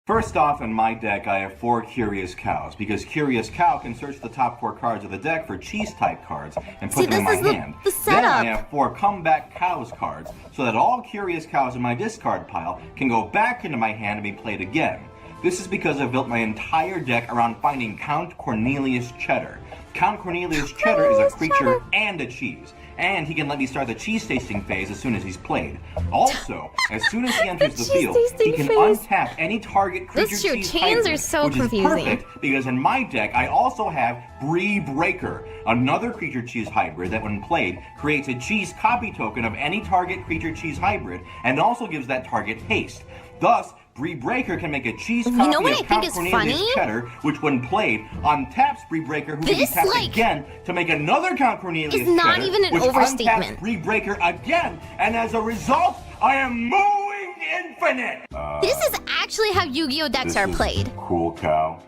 First off, in my deck, I have 4 Curious Cows, because Curious Cow can search the top 4 cards of the deck for cheese-type cards and put See, them in this my is hand. the Then I setup. have 4 Comeback Cows cards, so that all Curious Cows in my discard pile can go back into my hand and be played again. This is because I've built my entire deck around finding Count Cornelius Cheddar. Count Cornelius Cheddar is a creature and a cheese. And he can let me start the cheese tasting phase as soon as he's played. Also, as soon as he enters the field, he can untap any target creature That's true. cheese Chains hybrid, are so which confusing. is perfect because in my deck I also have Brie Breaker, another creature cheese hybrid that when played creates a cheese copy token of any target creature cheese hybrid and also gives that target haste. Thus, Brie Breaker can make a cheese copy know what of I think Count is Cornelius funny? Cheddar, which when played, untaps Brie Breaker, who can be This, tapped like, again to make another Count Cornelius is not Cheddar, even an which overstatement. untaps Brie Breaker again, and as a result, I am mooing infinite! This is actually how Yu-Gi-Oh decks are played. Cool cow.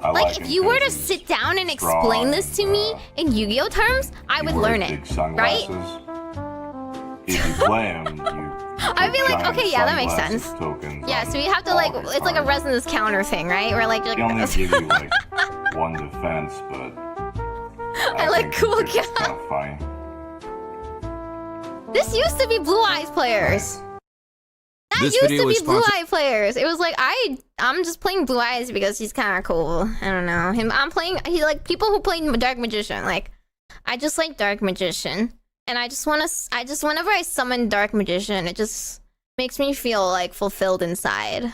I Like, if you were to sit down and explain this to me in Yu-Gi-Oh terms, I would learn it, right? If you play him, I'd be like, okay, yeah, that makes sense. Yeah, so you have to, like, it's like a resonance counter thing, right? Where, like, you're They only like, give you like 1 defense, but I like cool it's cow. kind of funny. This used to be Blue Eyes players. That This used video to is be Blue sponsored- Eye players. It was like I'm just playing Blue Eyes because he's kind of cool. I don't know him. He like people who play Dark Magician. Like I just like Dark Magician, and I just whenever I summon Dark Magician, it just makes me feel like fulfilled inside.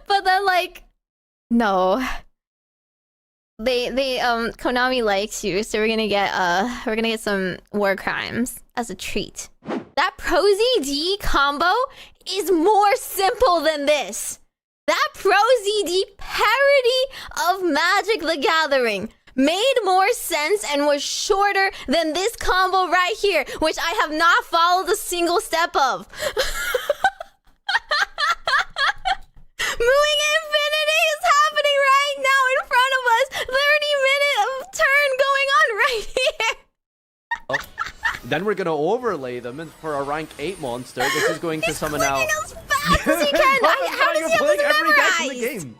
But then like no. Konami likes you, so we're gonna get some war crimes as a treat. That Pro ZD combo is more simple than this. That Pro ZD parody of Magic the Gathering made more sense and was shorter than this combo right here, which I have not followed a single step of. Mooing Infinity is happening right now in front of us. 30-minute turn going on right here. Then we're gonna overlay them for a rank 8 monster. This is going to summon out. As fast as he can. How does he have playing this every deck in the memorized? game.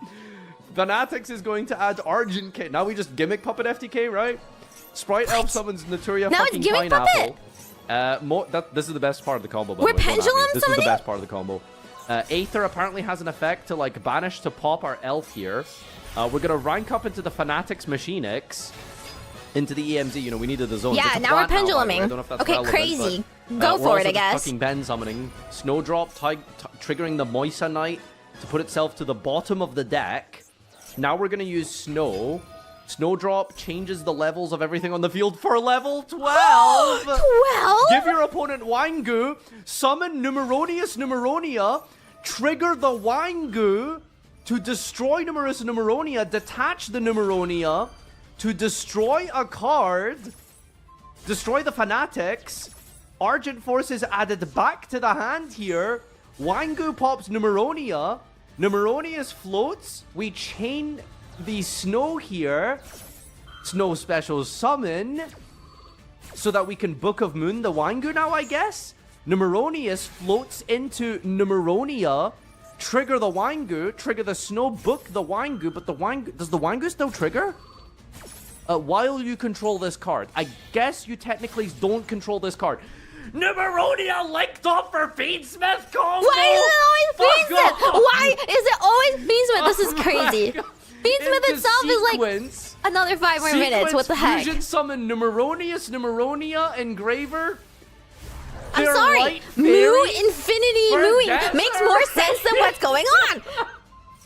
Fanatics is going to add Jkjk. Now we just gimmick puppet FTK, right? Sprite Elf summons Naturia Now it's fucking gimmick pineapple. This is the best part of the combo. By We're the way, don't at me. pendulum This is summoning? the best part of the combo. Aether apparently has an effect to like banish to pop our elf here. We're gonna rank up into the Fanatics Machinix. Into the EMZ, you know, we needed the zones. Yeah, It's a now we're flat by the way. I penduluming. don't know if that's Okay, relevant, crazy. but, Go we're for it, also I guess. Fucking Ben summoning. Snowdrop triggering the Moissanite to put itself to the bottom of the deck. Now we're gonna use Snow Snowdrop changes the levels of everything on the field for level 12. 12? Give your opponent Wangu, summon Numeronia, trigger the Wangu to destroy Numeronia, detach the Numeronia to destroy a card, destroy the Fanatics. Argent Force is added back to the hand here. Wangu pops Numeronia. Numeronia's floats. We chain the snow here. Snow special summon. So that we can Book of Moon the Wangu now, I guess. Numeronius floats into Numeronia. Trigger the Wangu. Trigger the snow, book the Wangu. But the Wangu... Does the Wangu still trigger? While you control this card. I guess you technically don't control this card. Numeronia linked up for Fiendsmith combo! Why is it always Fiendsmith? Why is it always Fiendsmith? This is crazy. Fiendsmith itself is like another 5 more minutes. What the heck? Fusion summon Numeronia, Engraver. I'm sorry. Mu Infinity Mooing makes more sense than what's going on.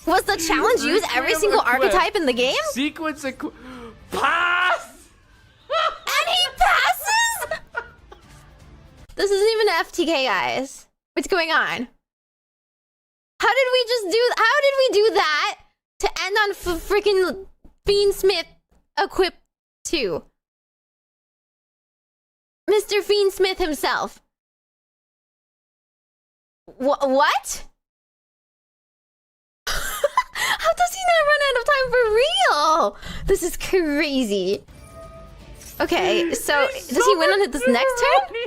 Was the challenge use every single archetype in the game? Sequence pass! And he passes? This isn't even an FTK, guys. What's going on? How did we do that to end on freaking Fiendsmith equip 2? Mr. Fiendsmith himself. What? How does he not run out of time for real? This is crazy. Okay, so does he win on this next turn?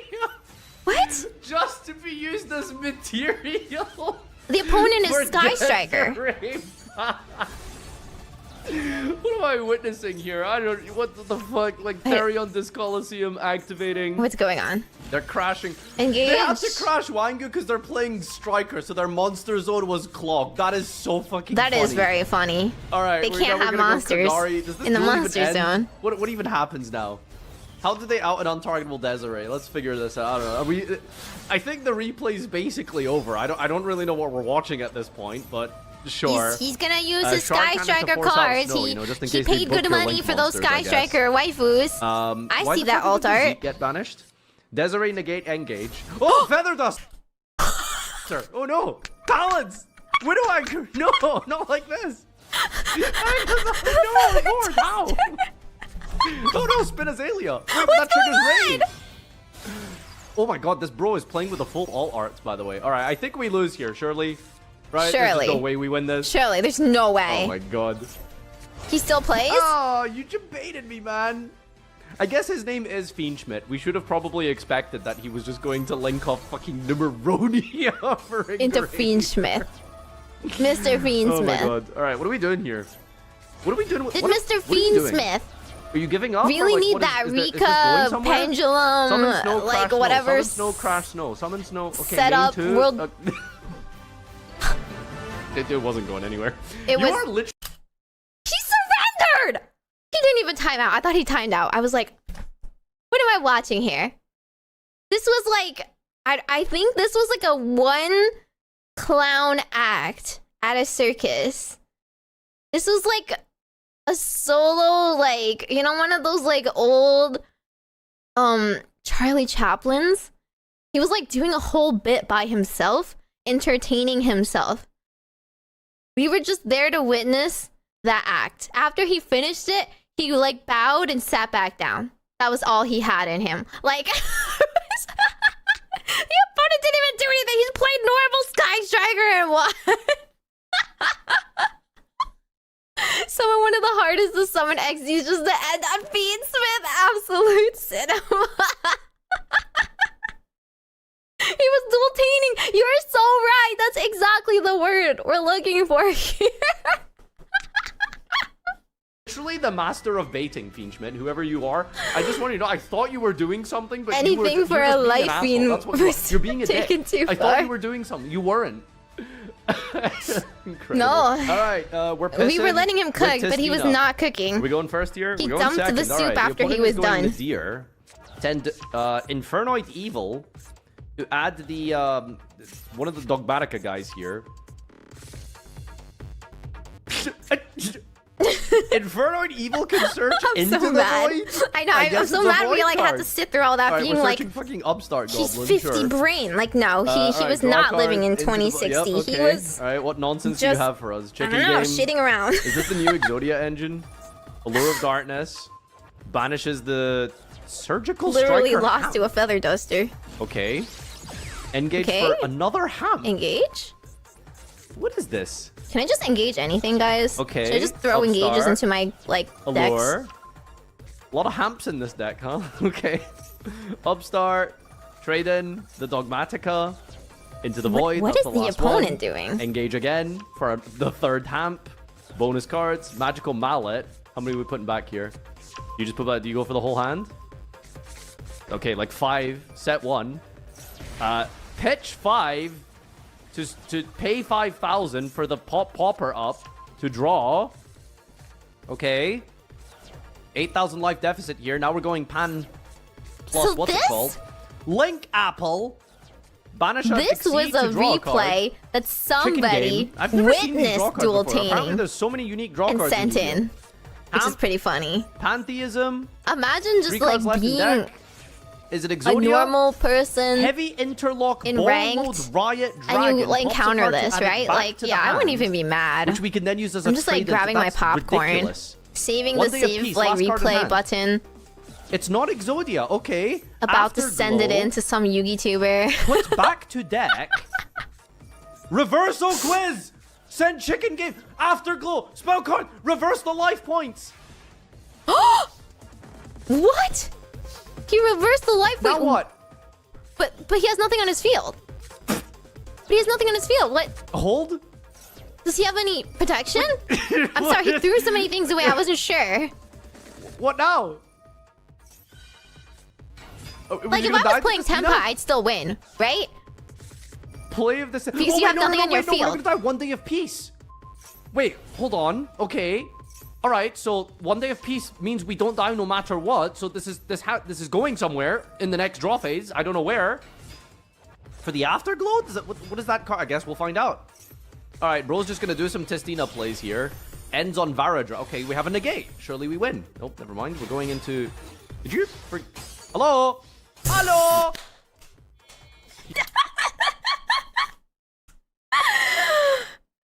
What? Just to be used as material. The opponent is Sky Striker. What am I witnessing here? I don't... What the fuck? Like, Therion this Coliseum activating. What's going on? They're crashing. Engage. They have to crash Wangu because they're playing Striker, so their monster zone was clogged. That is so fucking funny. That is very funny. All right, they can't have monsters in the monster zone. What even happens now? How did they out an untargetable Desiree? Let's figure this out. I don't know. I think the replay's basically over. I don't really know what we're watching at this point, but sure. He's gonna use his Sky Striker cards. Snow, he paid good money for those Sky Striker waifus. I see that alt art. Get banished. Desiree negate engage. Oh, Feather Dust. Oh no, Collins. Widow Anchor. No, not like this. No, Lord, how? Oh no, Spin Azalea. Wait, but that triggers raid. Oh my god, this bro is playing with the full alt arts, by the way. All right, I think we lose here, surely. Right? Surely. There's no way we win this. Surely, there's no way. Oh my god. He still plays? Oh, you just baited me, man. I guess his name is Fiendsmith. We should have probably expected that he was just going to link off fucking Numeronia for into Fiendsmith. Mr. Fiendsmith. Oh my god. All right, what are we doing here? What are we doing? Did Mr. Fiendsmith are you giving up? really need that Rika pendulum, like whatever? Summon snow, crash snow. Summon snow. Okay, set up world. It wasn't going anywhere. It was literally. He surrendered. He didn't even time out. I thought he timed out. I was like, what am I watching here? This was like, I think this was like a one clown act at a circus. This was like a solo, like, you know, one of those like old Charlie Chaplin's. He was like doing a whole bit by himself, entertaining himself. We were just there to witness that act. After he finished it, he like bowed and sat back down. That was all he had in him. Like, the opponent didn't even do anything. He's played normal Sky Striker and what? Summon one of the hardest to summon XDs just to end on Fiendsmith. Absolute cinema. He was dual-taining. You're so right. That's exactly the word we're looking for here. Literally the master of baiting, Fiendsmith, whoever you are. I just want you to know, I thought you were doing something, but anything you were for a life fiend. You're being a dick. I thought you were doing something. You weren't. No. All right, we're pissing. We were letting him cook, but he was not cooking. Are we going first here? He dumped the soup after he was done. Deer. Send Infernoid Evil to add the one of the Dogmatica guys here. Inferno and Evil can search I'm into so the mad. void. I know. I I'm guess so it's a mad we void like had card. to sit through all that Alright, being we're like searching fucking Upstart he's Goblin. 50 Sure. brain. Like no, he Alright, was draw a not card living in into the vo- 2060. Yep, He okay. was Alright, what nonsense do you just- have for us? I Chicken don't know, game. shitting around. Is this the new Exodia engine? Allure of Darkness banishes the surgical Literally striker lost ham. to a feather duster. Okay. Engage Okay. for another ham. Engage? What is this? Can I just engage anything, guys? Okay, Should I just throw Upstart. engages into my like decks? Allure. A lot of hamps in this deck, huh? Okay. Upstart. Trade in the Dogmatica into the void. What That's is the last opponent one. doing? Engage again for the third hamp. Bonus cards. Magical Mallet. How many are we putting back here? You just put back. Do you go for the whole hand? Okay, like 5. Set 1. Pitch 5 to pay 5,000 for the pauper up to draw. Okay. 8,000 life deficit here. Now we're going pan plus So what's it this- called? Link Apple. Banish out This Exceed was to a draw card. replay that Chicken somebody game. I've never seen these draw witnessed cards before. Apparently dual-taining there's so many unique draw and cards sent Yu-Gi-Oh. in, which is Ham- pretty funny. Pantheism. Imagine just 3 cards like left in being deck. Is it a Exodia? normal person Heavy interlock, in ball ranked, mode, riot, dragon. and you like Pops a counter card to this, add it right? back Like, to the yeah, I wouldn't hand, even be mad. which we can then use as a I'm just like trade-in, so grabbing my that's popcorn, ridiculous. saving One the day of save peace, like last card in replay hand. button, It's not Exodia, okay. about to send it Afterglow, in to some Yugituber. Put back to deck. Reversal quiz. Send chicken game. Afterglow. Spell card. Reverse the life points. What? He reversed the life. Now Wait, what? But he has nothing on his field. But he has nothing on his field. What? Hold. Does he have any protection? I'm sorry, he threw so many things away. I wasn't sure. What now? Like if I was playing Tempa, I'd still win, right? Play of this. Because you have nothing on your We're field. gonna die 1 day of peace. Wait, hold on. Okay. All right. So 1 day of peace means we don't die no matter what. So this is going somewhere in the next draw phase. I don't know where. For the Afterglow, what is that card? I guess we'll find out. All right, bro's just gonna do some Testina plays here. Ends on Varadra. Okay, we have a negate. Surely we win. Nope, never mind. We're going into. Did you? Hello. Hello.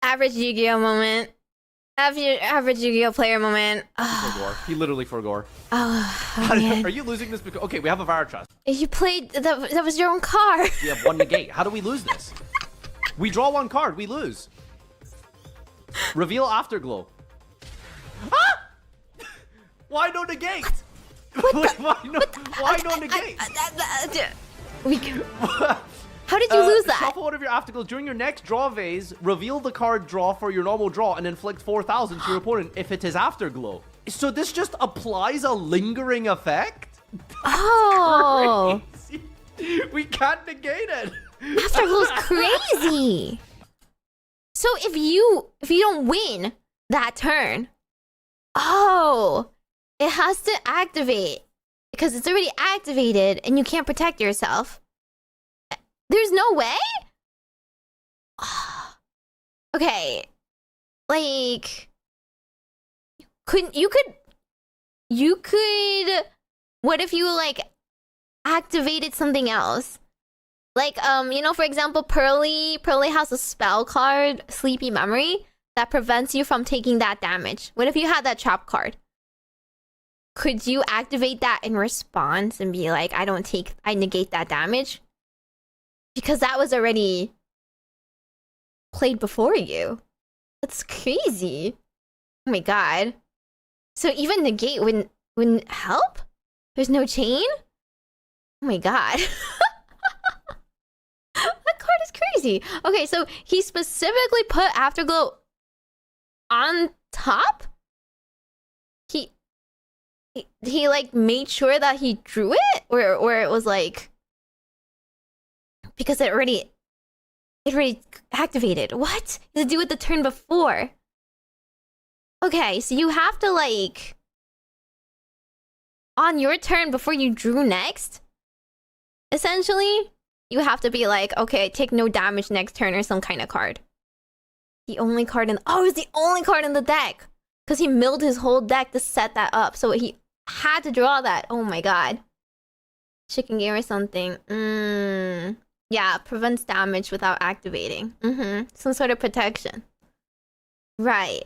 Average Yu-Gi-Oh moment. Average Yu-Gi-Oh player moment. Forgore. He literally forgore. Oh, man. Are you losing this because? Okay, we have a Varatra. You played that was your own card. We have 1 negate. How do we lose this? We draw 1 card. We lose. Reveal Afterglow. Ah! Why no negate? Why no negate? How did you lose that? Shuffle one of your Afterglow during your next draw phase. Reveal the card draw for your normal draw and inflict 4,000 to your opponent if it is Afterglow. So this just applies a lingering effect? Oh, Crazy. We can't negate it. Afterglow's crazy. So if you don't win that turn, oh, it has to activate because it's already activated and you can't protect yourself. There's no way? Okay. Like you could what if you like activated something else? Like you know, for example, Pearly has a spell card, Sleepy Memory, that prevents you from taking that damage. What if you had that trap card? Could you activate that in response and be like, I negate that damage? Because that was already played before you. That's crazy. Oh my god. So even negate wouldn't help? There's no chain? Oh my god. That card is crazy. Okay, so he specifically put Afterglow on top? He like made sure that he drew it? Or it was like because it already activated. What? To do it the turn before. Okay, so you have to like on your turn before you drew next. Essentially, you have to be like, okay, take no damage next turn or some kind of card. The only card in it's the only card in the deck. Because he milled his whole deck to set that up. So he had to draw that. Oh my god. Chicken game or something. Yeah, prevents damage without activating. Some sort of protection. Right.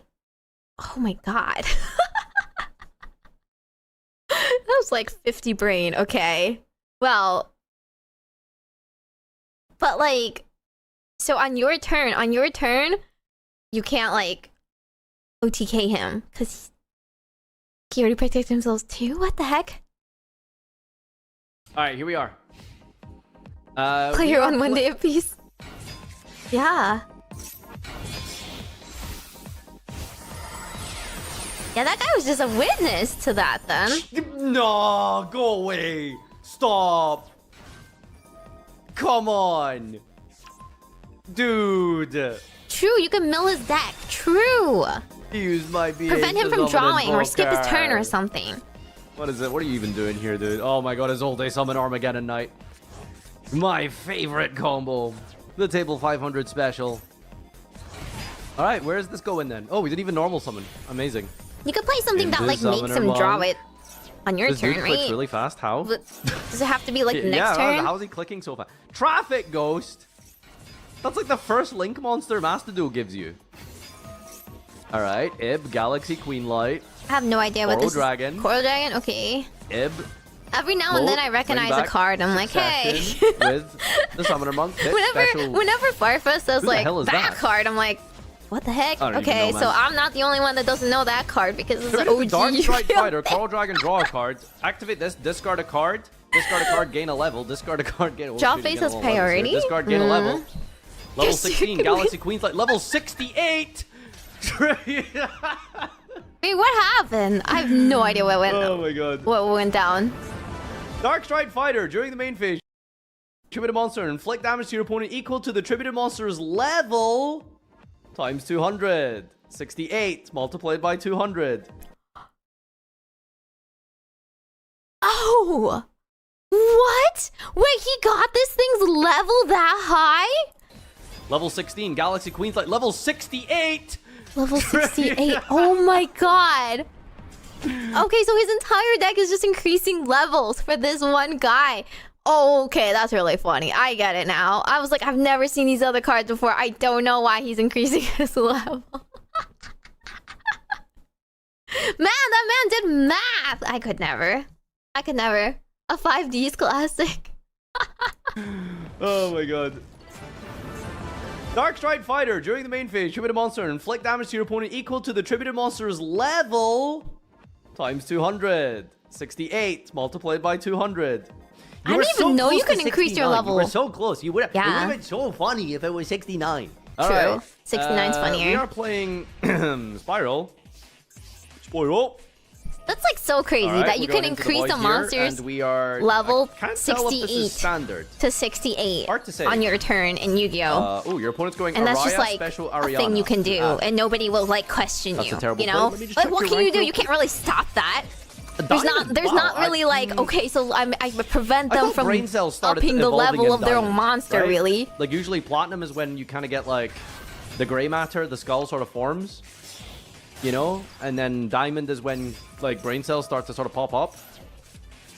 Oh my god. That was like 50 brain. Okay. Well. But like... So on your turn, you can't like... OTK him. Because he already protected himself too? What the heck? Alright, here we are. Player on one day apiece. Yeah. Yeah, that guy was just a witness to that then. No, go away. Stop. Come on. Dude. True, you can mill his deck. True. Use my BH Prevent him to from summon drawing or Invoker. skip his turn or something. What is it? What are you even doing here, dude? Oh my god, his all day summon Armageddon Knight. My favorite combo. The table 500 special. Alright, where is this going then? Oh, we didn't even normal summon. Amazing. You could play something Into that like makes summoner him draw mode. it on your This turn, dude clicks right? really fast. How? But does it have to be like next yeah, turn? how is he clicking so fast? Traffic Ghost! That's like the first Link monster Master Duel gives you. Alright, Ib, Galaxy Queen Light. I have no idea what this Dragon. is. Coral Dragon? Okay. Ib, Every now and then I recognize a card. I'm like, hey. with the Summoner Monk. Whenever Farfa says Who the like hell is that that? card, I'm like, what the heck? I don't even Okay, know, so man. I'm not the only one that doesn't know that card because it's an Tribute to OG. Dark Strike Fighter, Coral Dragon, draw a card. Activate this, discard a card. Discard a card, gain a level. Discard a card, gain a Draw shoot, face gain a has level. priority? Discard, gain a level. Level Yes, 16, you Galaxy Queen's Light. Level 68! Wait, what happened? I have no idea what went. Oh my god. What went down? Dark Strike Fighter, during the main phase, tribute a monster and inflict damage to your opponent equal to the tributed monster's level times 200. 68 multiplied by 200. Oh! What? Wait, he got this thing's level that high? Level 16, Galaxy Queen's Light. Level 68! Level 68. Oh my god. Okay, so his entire deck is just increasing levels for this one guy. Oh, okay, that's really funny. I get it now. I was like, I've never seen these other cards before. I don't know why he's increasing his level. Man, that man did math. I could never. A 5D's classic. Oh my god. Dark Strike Fighter, during the main phase, tribute a monster and inflict damage to your opponent equal to the tributed monster's level times 200. 68 multiplied by 200. I didn't even know you could increase your level. You were so close. It would Yeah. have been so funny if it was 69. True. Alright. 69's funnier. We are playing Spiral. That's like so crazy Alright, that we're you going can into increase the void here, monsters and we are level I can't tell if this 68 is standard. to 68 Hard to say. on your turn in Yu-Gi-Oh! Oh, your opponent's going And that's Araya, just like special a Ariana. thing you can do, and nobody will like question That's you. a terrible You play. know, Let me just like check what your can you rank do? real You can't really stop that. There's Diamond, not wow, really like okay, so I prevent I them thought from Brain Cells started upping the evolving level in of their own Diamond, monster. right? Really, Like usually Platinum is when you kind of get like the gray matter, the skull sort of forms, you know, and then Diamond is when like Brain Cells start to sort of pop up.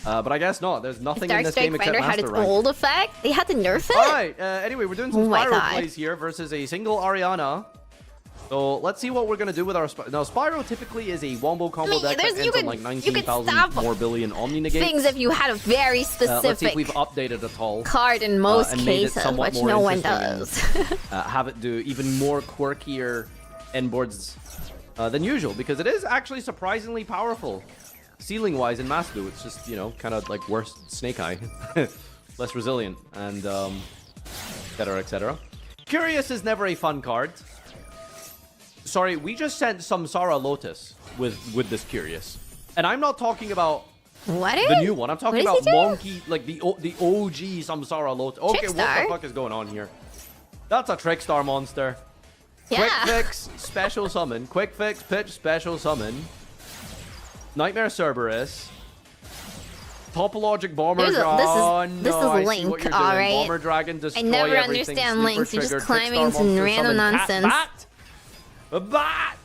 But I guess not. There's nothing in Dark this Strike game except Fighter had Master its rank. old effect. They had to nerf it. All right. Anyway, we're doing some Oh my Spyro God. plays here versus a single Ariana. So let's see what we're gonna do with our now. Spyro typically is a wombo combo deck that ends on like you could 19,000 stop more billion Omni negates. things if you had a very Let's see if specific we've updated at all. card in most and made it cases, somewhat which more no one interesting does. Have it do even more quirkier end boards than usual, because it is actually surprisingly powerful. Ceiling wise in Master, it's just, you know, kind of like worse Snake Eye. Less resilient and etc. etc. Curious is never a fun card. Sorry, we just sent Samsara Lotus with this Curious. And I'm not talking about What is the new one. I'm talking what about is he doing? Monkey, like the OG Samsara Lotus. Okay, what Trickstar? the fuck is going on here? That's a Trickstar monster. Yeah. Quick fix, special summon. Quick fix, pitch, special summon. Nightmare Cerberus. Topologic Bomber This is- Dragon. this is I see Link, what you're doing. alright? Bomber Dragon, destroy I never everything, understand super links. You're just triggered, climbing Trickstar into monster random summon. nonsense. Bat! A bat!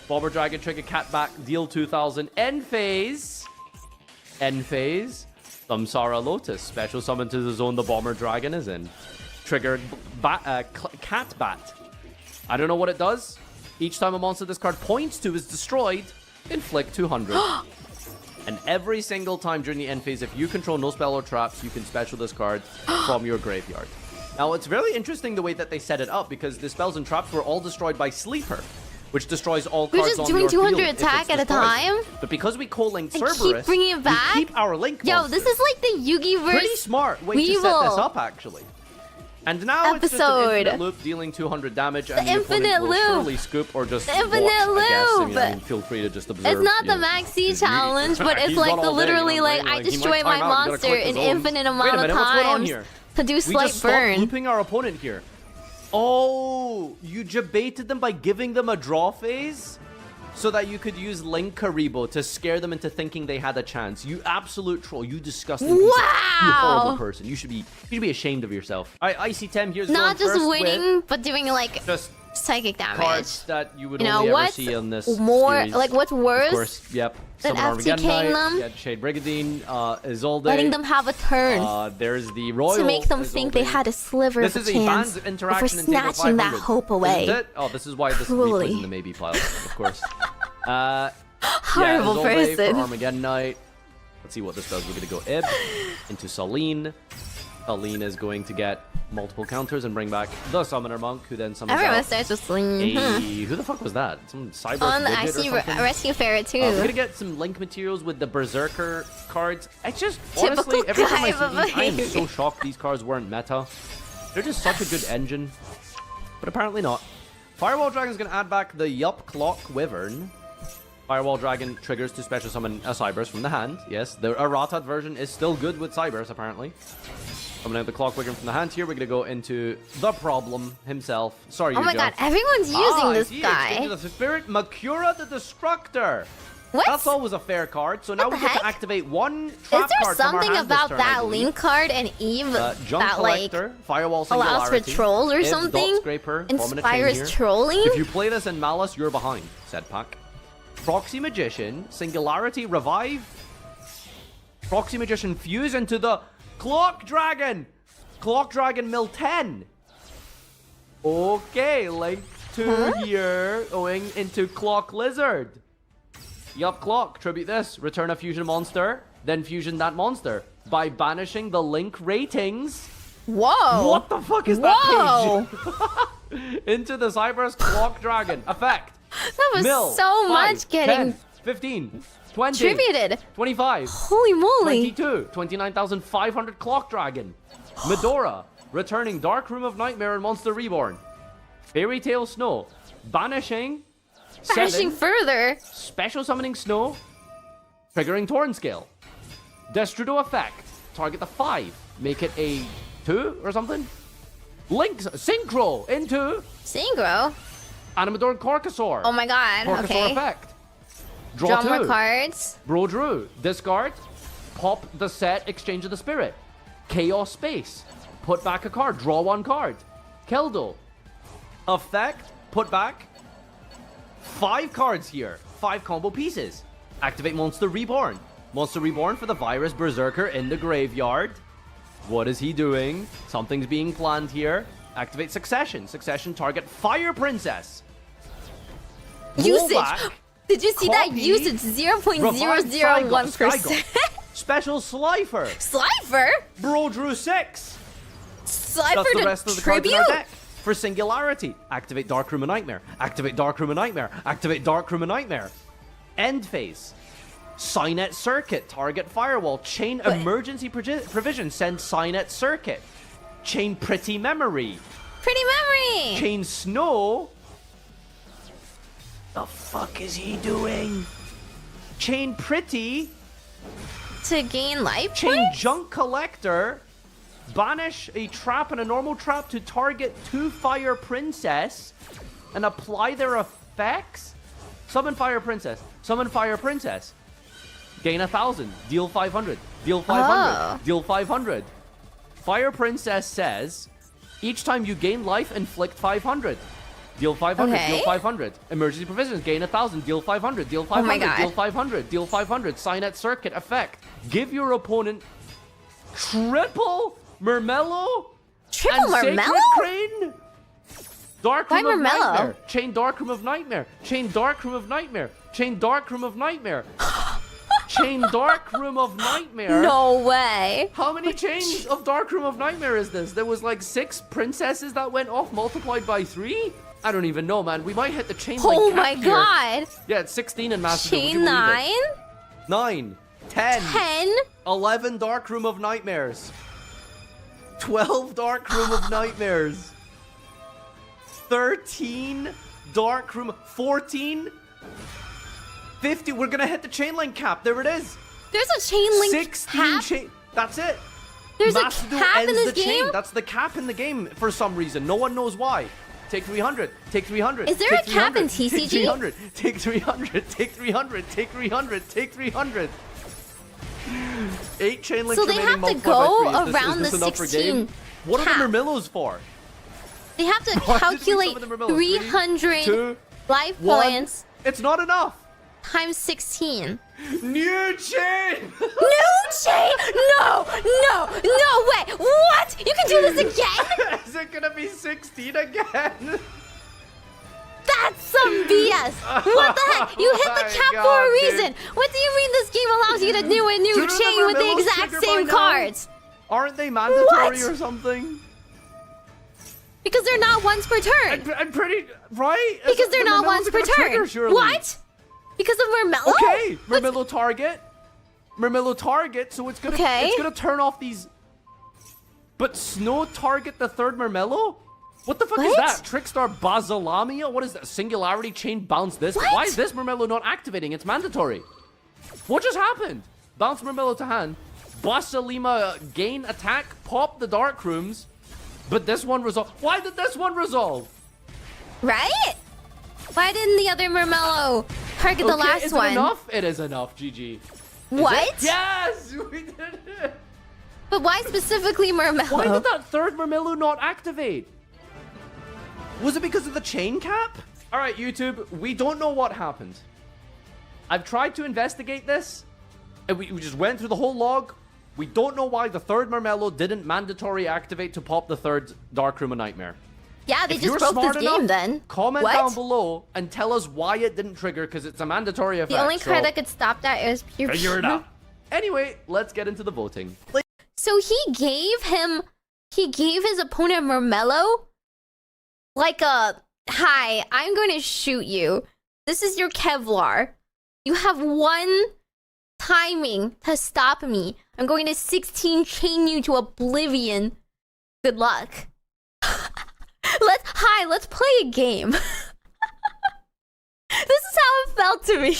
Bomber Dragon, trigger cat back, deal 2000. End phase. End phase. Samsara Lotus. Special summon to the zone the Bomber Dragon is in. Trigger cat bat. I don't know what it does. Each time a monster this card points to is destroyed, inflict 200. And every single time during the end phase, if you control no spell or traps, you can special this card from your graveyard. Now, it's very interesting the way that they set it up, because the spells and traps were all destroyed by Sleeper, which destroys all We're cards just on doing your 200 field if attack it's at a destroyed. time? But because we co-link And Cerberus, keep bringing it back? we keep our link Yo, monsters. this is like the Yugi verse. Pretty smart way to set this up, actually. And now it's just an Episode. infinite loop dealing 200 damage, and the infinite opponent will loop. surely scoop or just The infinite watch, I guess. I loop. mean, feel free to just observe. It's not you the know. Maxi challenge, but it's He's like got the all day, literally you know what like I He might destroy my time out, you gotta monster collect an his own. infinite Wait a amount of minute, what's going on times here? to do We slight just stopped burn. looping our opponent here. Oh, you baited them by giving them a draw phase so that you could use Link Karibo to scare them into thinking they had a chance. You absolute troll. You disgusting piece of- You horrible Wow! person. You should be ashamed of yourself. All right, Icy Tem, here's Not going just first winning, but doing like with just psychic damage. cards that you would You know only ever what's see on this more series. like what's Of worse? course, yep. than Summon Armageddon FTKing Knight, them? yeah, Shade Brigadine, Isolde. Letting them have a turn There's the Royal to make them think they Isolde. had a sliver This of is a a chance banned before interaction in table snatching that 500. hope away. Isn't it? Oh, this is why this Cruelly. is in the maybe pile, of course. Horrible yeah, Isolde person. for Armageddon Knight. Let's see what this does. We're going to go Ib into Celine. Celine is going to get multiple counters and bring back the Summoner Monk, who then summons Everyone out starts with Celine. who the fuck was that? Some cyber On widget I or see something? Rescue Ferret too. We're gonna get some link materials with the Berserker cards. It's just Typical honestly every time I guy see these, I am behavior. so shocked these cards weren't meta. They're just such a good engine, but apparently not. Firewall Dragon's gonna add back the Jkjk Wyvern. Firewall Dragon triggers to special summon a Cybers from the hand. Yes, the Aratat version is still good with Cybers apparently. Coming out the Clock Wyvern from the hand here, we're gonna go into the problem himself. Sorry, Oh my Yugioh. god, everyone's using I this see, guy. Exchange of the Spirit, Makura the Destructor. What? That's always a fair card. So now the we get heck? to activate one Is trap there card from our something hand this about turn, I that believe. Link card and Eve Junk that like Collector, Firewall allows for Singularity, trolls or Ib, something? Dot Scraper, Prominent Chain Inspires here. trolling? If you play this in Malice, you're behind, said Pack. Proxy Magician, Singularity, Revive. Proxy Magician, fuse into the Clock Dragon. Clock Dragon Mill 10. Okay, Link 2 here, going into Clock Lizard. Yup, Clock, tribute this. Return a fusion monster, then fusion that monster by banishing the Link ratings. Whoa! What the fuck is Whoa! that page? Into the Cyber's Clock Dragon. Effect. That was Mill, so 5, much getting 10, 15, 20, tributed. 25, Holy moly! 22, 29,500 Clock Dragon. Medora, returning Dark Room of Nightmare and Monster Reborn. Fairy Tale Snow, banishing Bashing 7, further. special summoning Snow, triggering Torn Scale. Destrudo effect, target the 5, make it a 2 or something. Links, Synchro into Synchro. Animador Corcosaur. Oh my god, Corcosaur okay. effect. Draw Draw 2. more cards. Bro Drew, discard, pop the set, exchange of the spirit. Chaos Space, put back a card, draw 1 card. Keldo, effect, put back 5 cards here, 5 combo pieces. Activate Monster Reborn. Monster Reborn for the Virus Berserker in the graveyard. What is he doing? Something's being planned here. Activate Succession. Succession target Fire Princess. Usage. Rollback. Did you see that Copy. usage? 0.001%. Special Slifer. Slifer? Bro Drew 6. Slifer That's the to rest of the cards in tribute? our deck. For Singularity, activate Dark Room of Nightmare. Activate Dark Room of Nightmare. Activate Dark Room of Nightmare. End phase. Signet Circuit, target Firewall. Chain Wait. Emergency Provision, send Signet Circuit. Chain Pretty Memory. Pretty memory. Chain Snow. The fuck is he doing? Chain Pretty. To gain life Chain points? Junk Collector. Banish a trap and a normal trap to target 2 Fire Princess and apply their effects. Summon Fire Princess. Summon Fire Princess. Gain 1,000. Deal 500. Deal 500. Oh. Deal 500. Fire Princess says, each time you gain life, inflict 500. Deal 500, Okay. deal 500. Emergency provisions, gain 1,000, deal 500, deal 500, my God. deal 500, deal 500. Signet circuit effect. Give your opponent triple Murmello Triple and Sacred Murmello? Crane. Dark Why Room of Murmello? Nightmare. Chain Dark Room of Nightmare. Chain Dark Room of Nightmare. Chain Dark Room of Nightmare. Chain Dark Room of Nightmare. No way. How many chains of Dark Room of Nightmare is this? There was like 6 princesses that went off multiplied by 3? I don't even know, man. We might hit the chain link Oh cap my here. god. Yeah, it's 16 in Master Duel. Would Chain you believe 9? it? 9. 10. 10? 11 Dark Room of Nightmares. 12 Dark Room of Nightmares. 13 Dark Room. 14. 50. We're gonna hit the chain link cap. There it is. There's a chain link 16 cap? chain. That's it. There's Master a Duel cap in ends this the chain. game? That's the cap in the game for some reason. No one knows why. Take 300. Take 300. Is there take a cap 300, in Take TCG? 300. Take 300. Take 300. Take 300. Take 300. 8 chain links So they remaining have to multiplied go by 3. Is around this the enough for 16 game? What are cap. the Murmillos for? They have to Why did we calculate summon the Murmillos? 300 2, life 1. points It's not enough. times 16. New chain. New chain? No! No! No way! What? You can do this again? Is it gonna be 16 again? That's some BS! What the heck? You hit the my cap God, for a dude. reason! What do you mean this game allows you to do a new Dude, the chain with the Murmillos exact trigger by same now? cards? Aren't they mandatory What? or something? Because they're not once per turn. I'm pretty right. Because they're The not Murmillos once are per gonna trigger, turn. surely. What? Because of Murmello? Okay, Murmillo target. Murmillo target. So it's gonna Okay. it's gonna turn off these. But Snow target the third Murmillo? What the fuck is What? that? Trickstar Basilamia? What is that? Singularity chain bounce this? What? Why is this Murmillo not activating? It's mandatory. What just happened? Bounce Murmillo to hand. Basalima gain attack. Pop the dark rooms. But this one resolve. Why did this one resolve? Right? Why didn't the other Murmello target the Okay, last is one? it enough? It is enough, GG. Is What? it? Yes! We did it! But why specifically Murmello? Why did that third Murmillo not activate? Was it because of the chain cap? Alright, YouTube, we don't know what happened. I've tried to investigate this, and we just went through the whole log. We don't know why the third Murmello didn't mandatory activate to pop the third Dark Room of Nightmare. Yeah, they If just you're broke smart this enough, game then. comment What? down below and tell us why it didn't trigger, because it's a mandatory effect. The only so card that could stop that is pure. figure it out. Anyway, let's get into the voting. So he gave his opponent Murmello like a, hi, I'm going to shoot you. This is your Kevlar. You have one timing to stop me. I'm going to 16 chain you to oblivion. Good luck. Let's play a game. This is how it felt to me.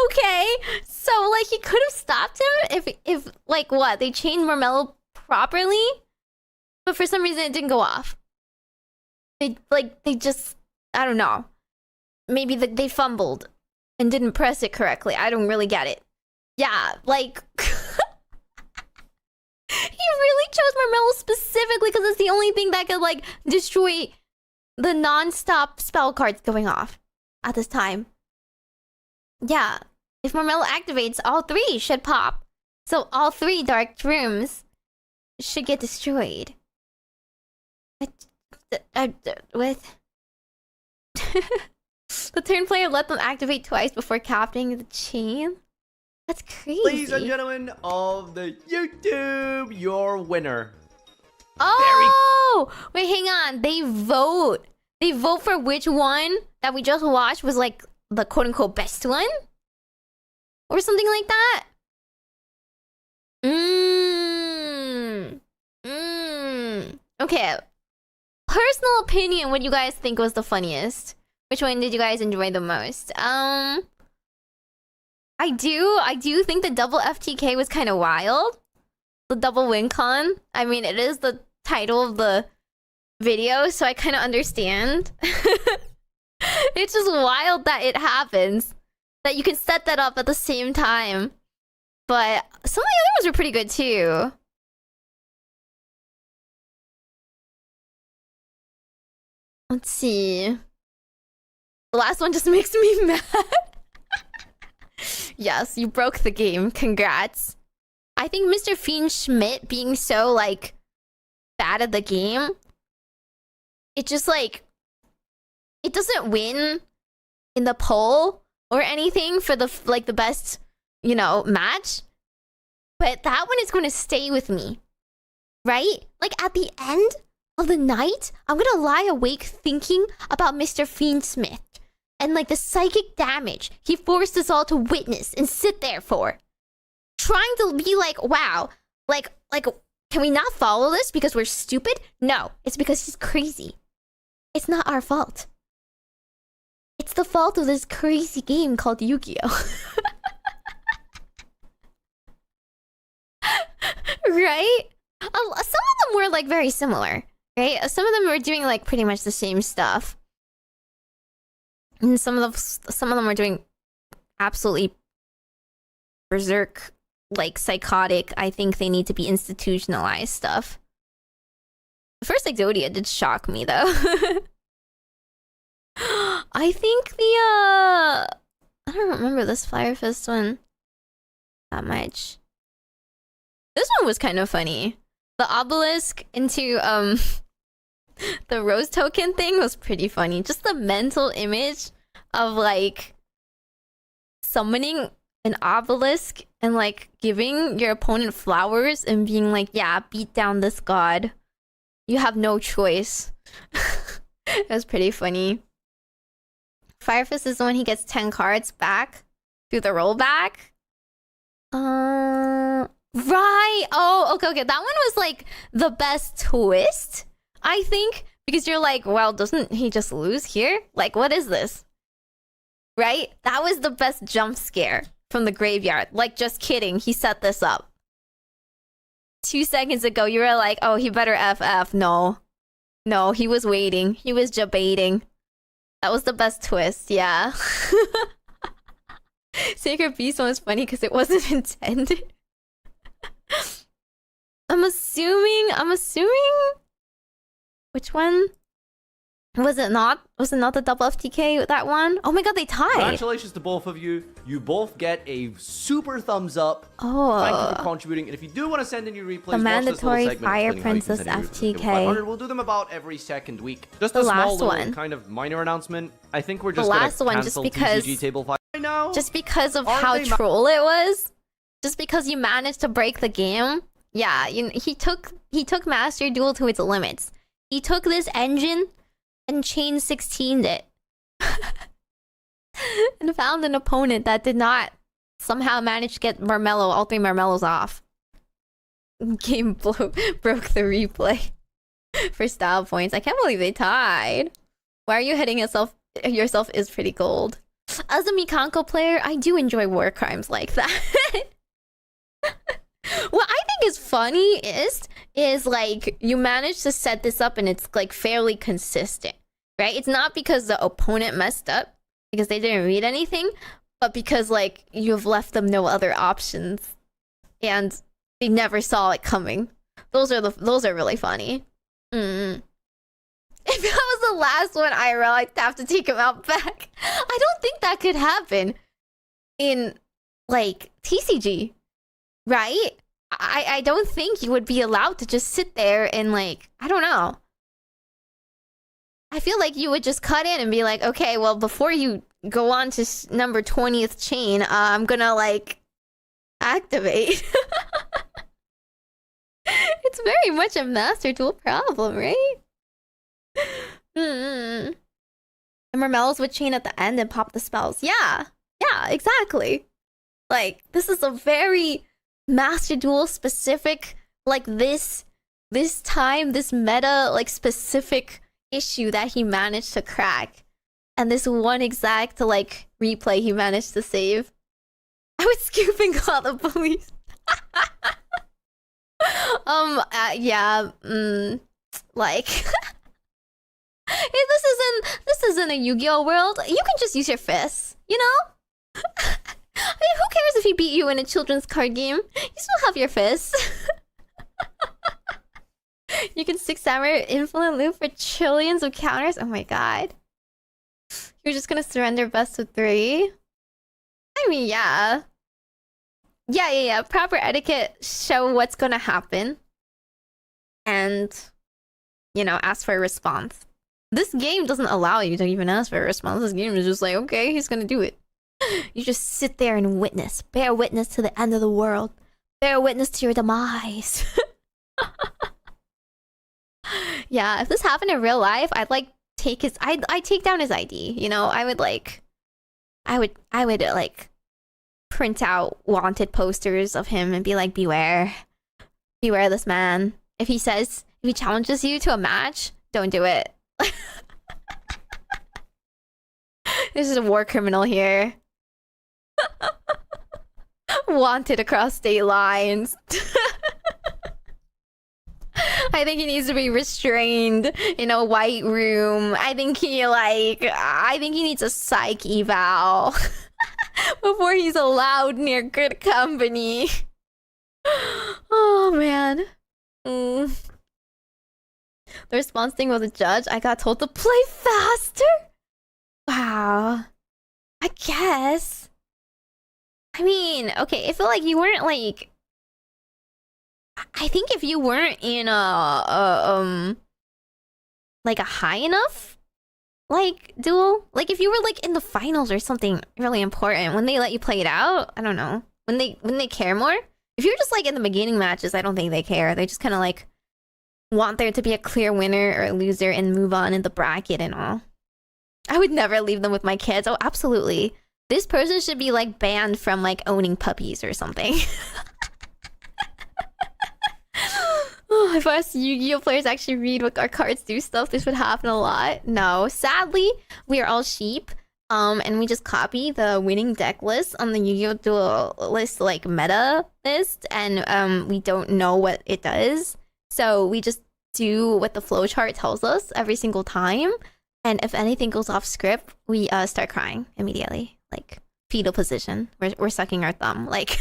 Okay, so like he could have stopped him if like what, they chained Murmello properly, but for some reason it didn't go off. They just, I don't know, maybe they fumbled and didn't press it correctly. I don't really get it. Yeah, like he really chose Murmello specifically because it's the only thing that could like destroy the non-stop spell cards going off at this time. Yeah, if Murmello activates, all 3 should pop. So all 3 dark rooms should get destroyed. With the turn player let them activate twice before capturing the chain? That's crazy. Ladies and gentlemen of the YouTube, your winner. Oh! Wait, hang on. They vote. They vote for which one that we just watched was like the quote-unquote best one? Or something like that? Okay. Personal opinion, what you guys think was the funniest? Which one did you guys enjoy the most? I do think the double FTK was kind of wild. The double win con. I mean, it is the title of the video, so I kind of understand. It's just wild that it happens. That you can set that up at the same time. But some of the other ones were pretty good too. Let's see. The last one just makes me mad. Yes, you broke the game. Congrats. I think Mr. Fiendsmith being so, like, bad at the game, it just, like, it doesn't win in the poll or anything for the, like, the best, you know, match. But that one is going to stay with me. Right? Like, at the end of the night, I'm going to lie awake thinking about Mr. Fiendsmith and, like, the psychic damage he forced us all to witness and sit there for. Trying to be like, wow, like, can we not follow this because we're stupid? No, it's because he's crazy. It's not our fault. It's the fault of this crazy game called Yu-Gi-Oh! Right? Some of them were, like, very similar, right? Some of them were doing, like, pretty much the same stuff. And some of them were doing absolutely berserk, like, psychotic, I think they need to be institutionalized stuff. The first Exodia did shock me, though. I think I don't remember this Fire Fist one that much. This one was kind of funny. The obelisk into, the rose token thing was pretty funny. Just the mental image of, like, summoning an obelisk and, like, giving your opponent flowers and being like, yeah, beat down this god. You have no choice. It was pretty funny. Fire Fist is the one he gets 10 cards back through the rollback. Right. Oh, okay. That one was, like, the best twist, I think. Because you're like, well, doesn't he just lose here? Like, what is this? Right? That was the best jump scare from the graveyard. Like, just kidding. He set this up. 2 seconds ago, you were like, oh, he better FF. No. No, he was waiting. He was debating. That was the best twist, yeah. Sacred Beast one was funny because it wasn't intended. I'm assuming... Which one? Was it not? Was it not the double FTK, that one? Oh my god, they tied! Congratulations to both of you. You both get a super thumbs up. Oh. Thank you for contributing. And if you do want to send in your replays, The mandatory Fire Princess FTK. We'll do them about every second week. Just The a small last little one. kind of minor announcement. I think we're just The gonna last one, just cancel because- TCG Table 5 right now. Just because of Aren't how they troll it was. Just because you managed to break the game. Yeah, he took Master Duel to its limits. He took this engine and chain 16'd it. And found an opponent that did not somehow manage to get all 3 Marmellos off. Game broke the replay for style points. I can't believe they tied. Why are you hitting yourself is pretty gold. As a Mikanko player, I do enjoy war crimes like that. What I think is funniest is, like, you manage to set this up and it's, like, fairly consistent, right? It's not because the opponent messed up, because they didn't read anything, but because, like, you've left them no other options and they never saw it coming. Those are really funny. If that was the last one, I'd have to take him out back. I don't think that could happen in, like, TCG, right? I don't think you would be allowed to just sit there and, like, I don't know. I feel like you would just cut in and be like, okay, well, before you go on to number 20th chain, I'm gonna, like, activate. It's very much a Master Duel problem, right? And Marmellos would chain at the end and pop the spells. Yeah, exactly. Like, this is a very Master Duel specific, like, this time, this meta, like, specific issue that he managed to crack. And this one exact, like, replay he managed to save. I was scooping all the police. Like, this isn't a Yu-Gi-Oh world. You can just use your fists, you know? I mean, who cares if he beat you in a children's card game? You still have your fists. You can 6 samurai infinite loop for trillions of counters. Oh my god. You're just gonna surrender best of 3? I mean, yeah. Yeah. Proper etiquette, show what's gonna happen. And, you know, ask for a response. This game doesn't allow you to even ask for a response. This game is just like, okay, he's gonna do it. You just sit there and witness. Bear witness to the end of the world. Bear witness to your demise. Yeah, if this happened in real life, I'd like take his I'd take down his ID, you know? I would like print out wanted posters of him and be like, beware. Beware this man. If he challenges you to a match, don't do it. This is a war criminal here. Wanted across state lines. I think he needs to be restrained in a white room. I think he needs a psych eval before he's allowed near good company. Oh man. The response thing was a judge. I got told to play faster? Wow. I guess. I mean, okay, I feel like you weren't like... I think if you weren't in a high enough like duel, like if you were like in the finals or something really important, when they let you play it out, I don't know, when they care more. If you're just like in the beginning matches, I don't think they care. They just kind of like want there to be a clear winner or a loser and move on in the bracket and all. I would never leave them with my kids. Oh, absolutely. This person should be like banned from like owning puppies or something. Oh, if us Yu-Gi-Oh players actually read what our cards do stuff, this would happen a lot. No, sadly, we are all sheep. And we just copy the winning deck list on the Yu-Gi-Oh duel list like meta list, and we don't know what it does. So we just do what the flowchart tells us every single time. And if anything goes off script, we start crying immediately. Like fetal position. We're sucking our thumb. Like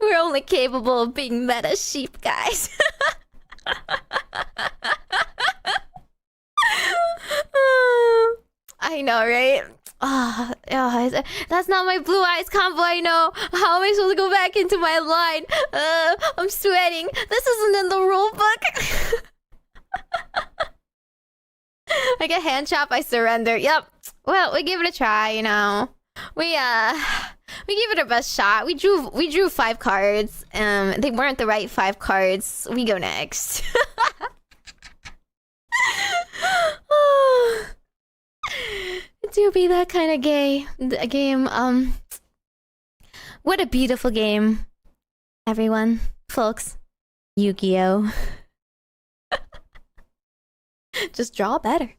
we're only capable of being meta sheep, guys. I know, right? That's not my blue eyes combo, I know. How am I supposed to go back into my line? I'm sweating. This isn't in the rule book. I get hand chop, I surrender. Yep. Well, we give it a try, you know. We gave it our best shot. We drew 5 cards. They weren't the right 5 cards. We go next. It do be that kind of game. What a beautiful game, everyone, folks. Yu-Gi-Oh. Just draw better.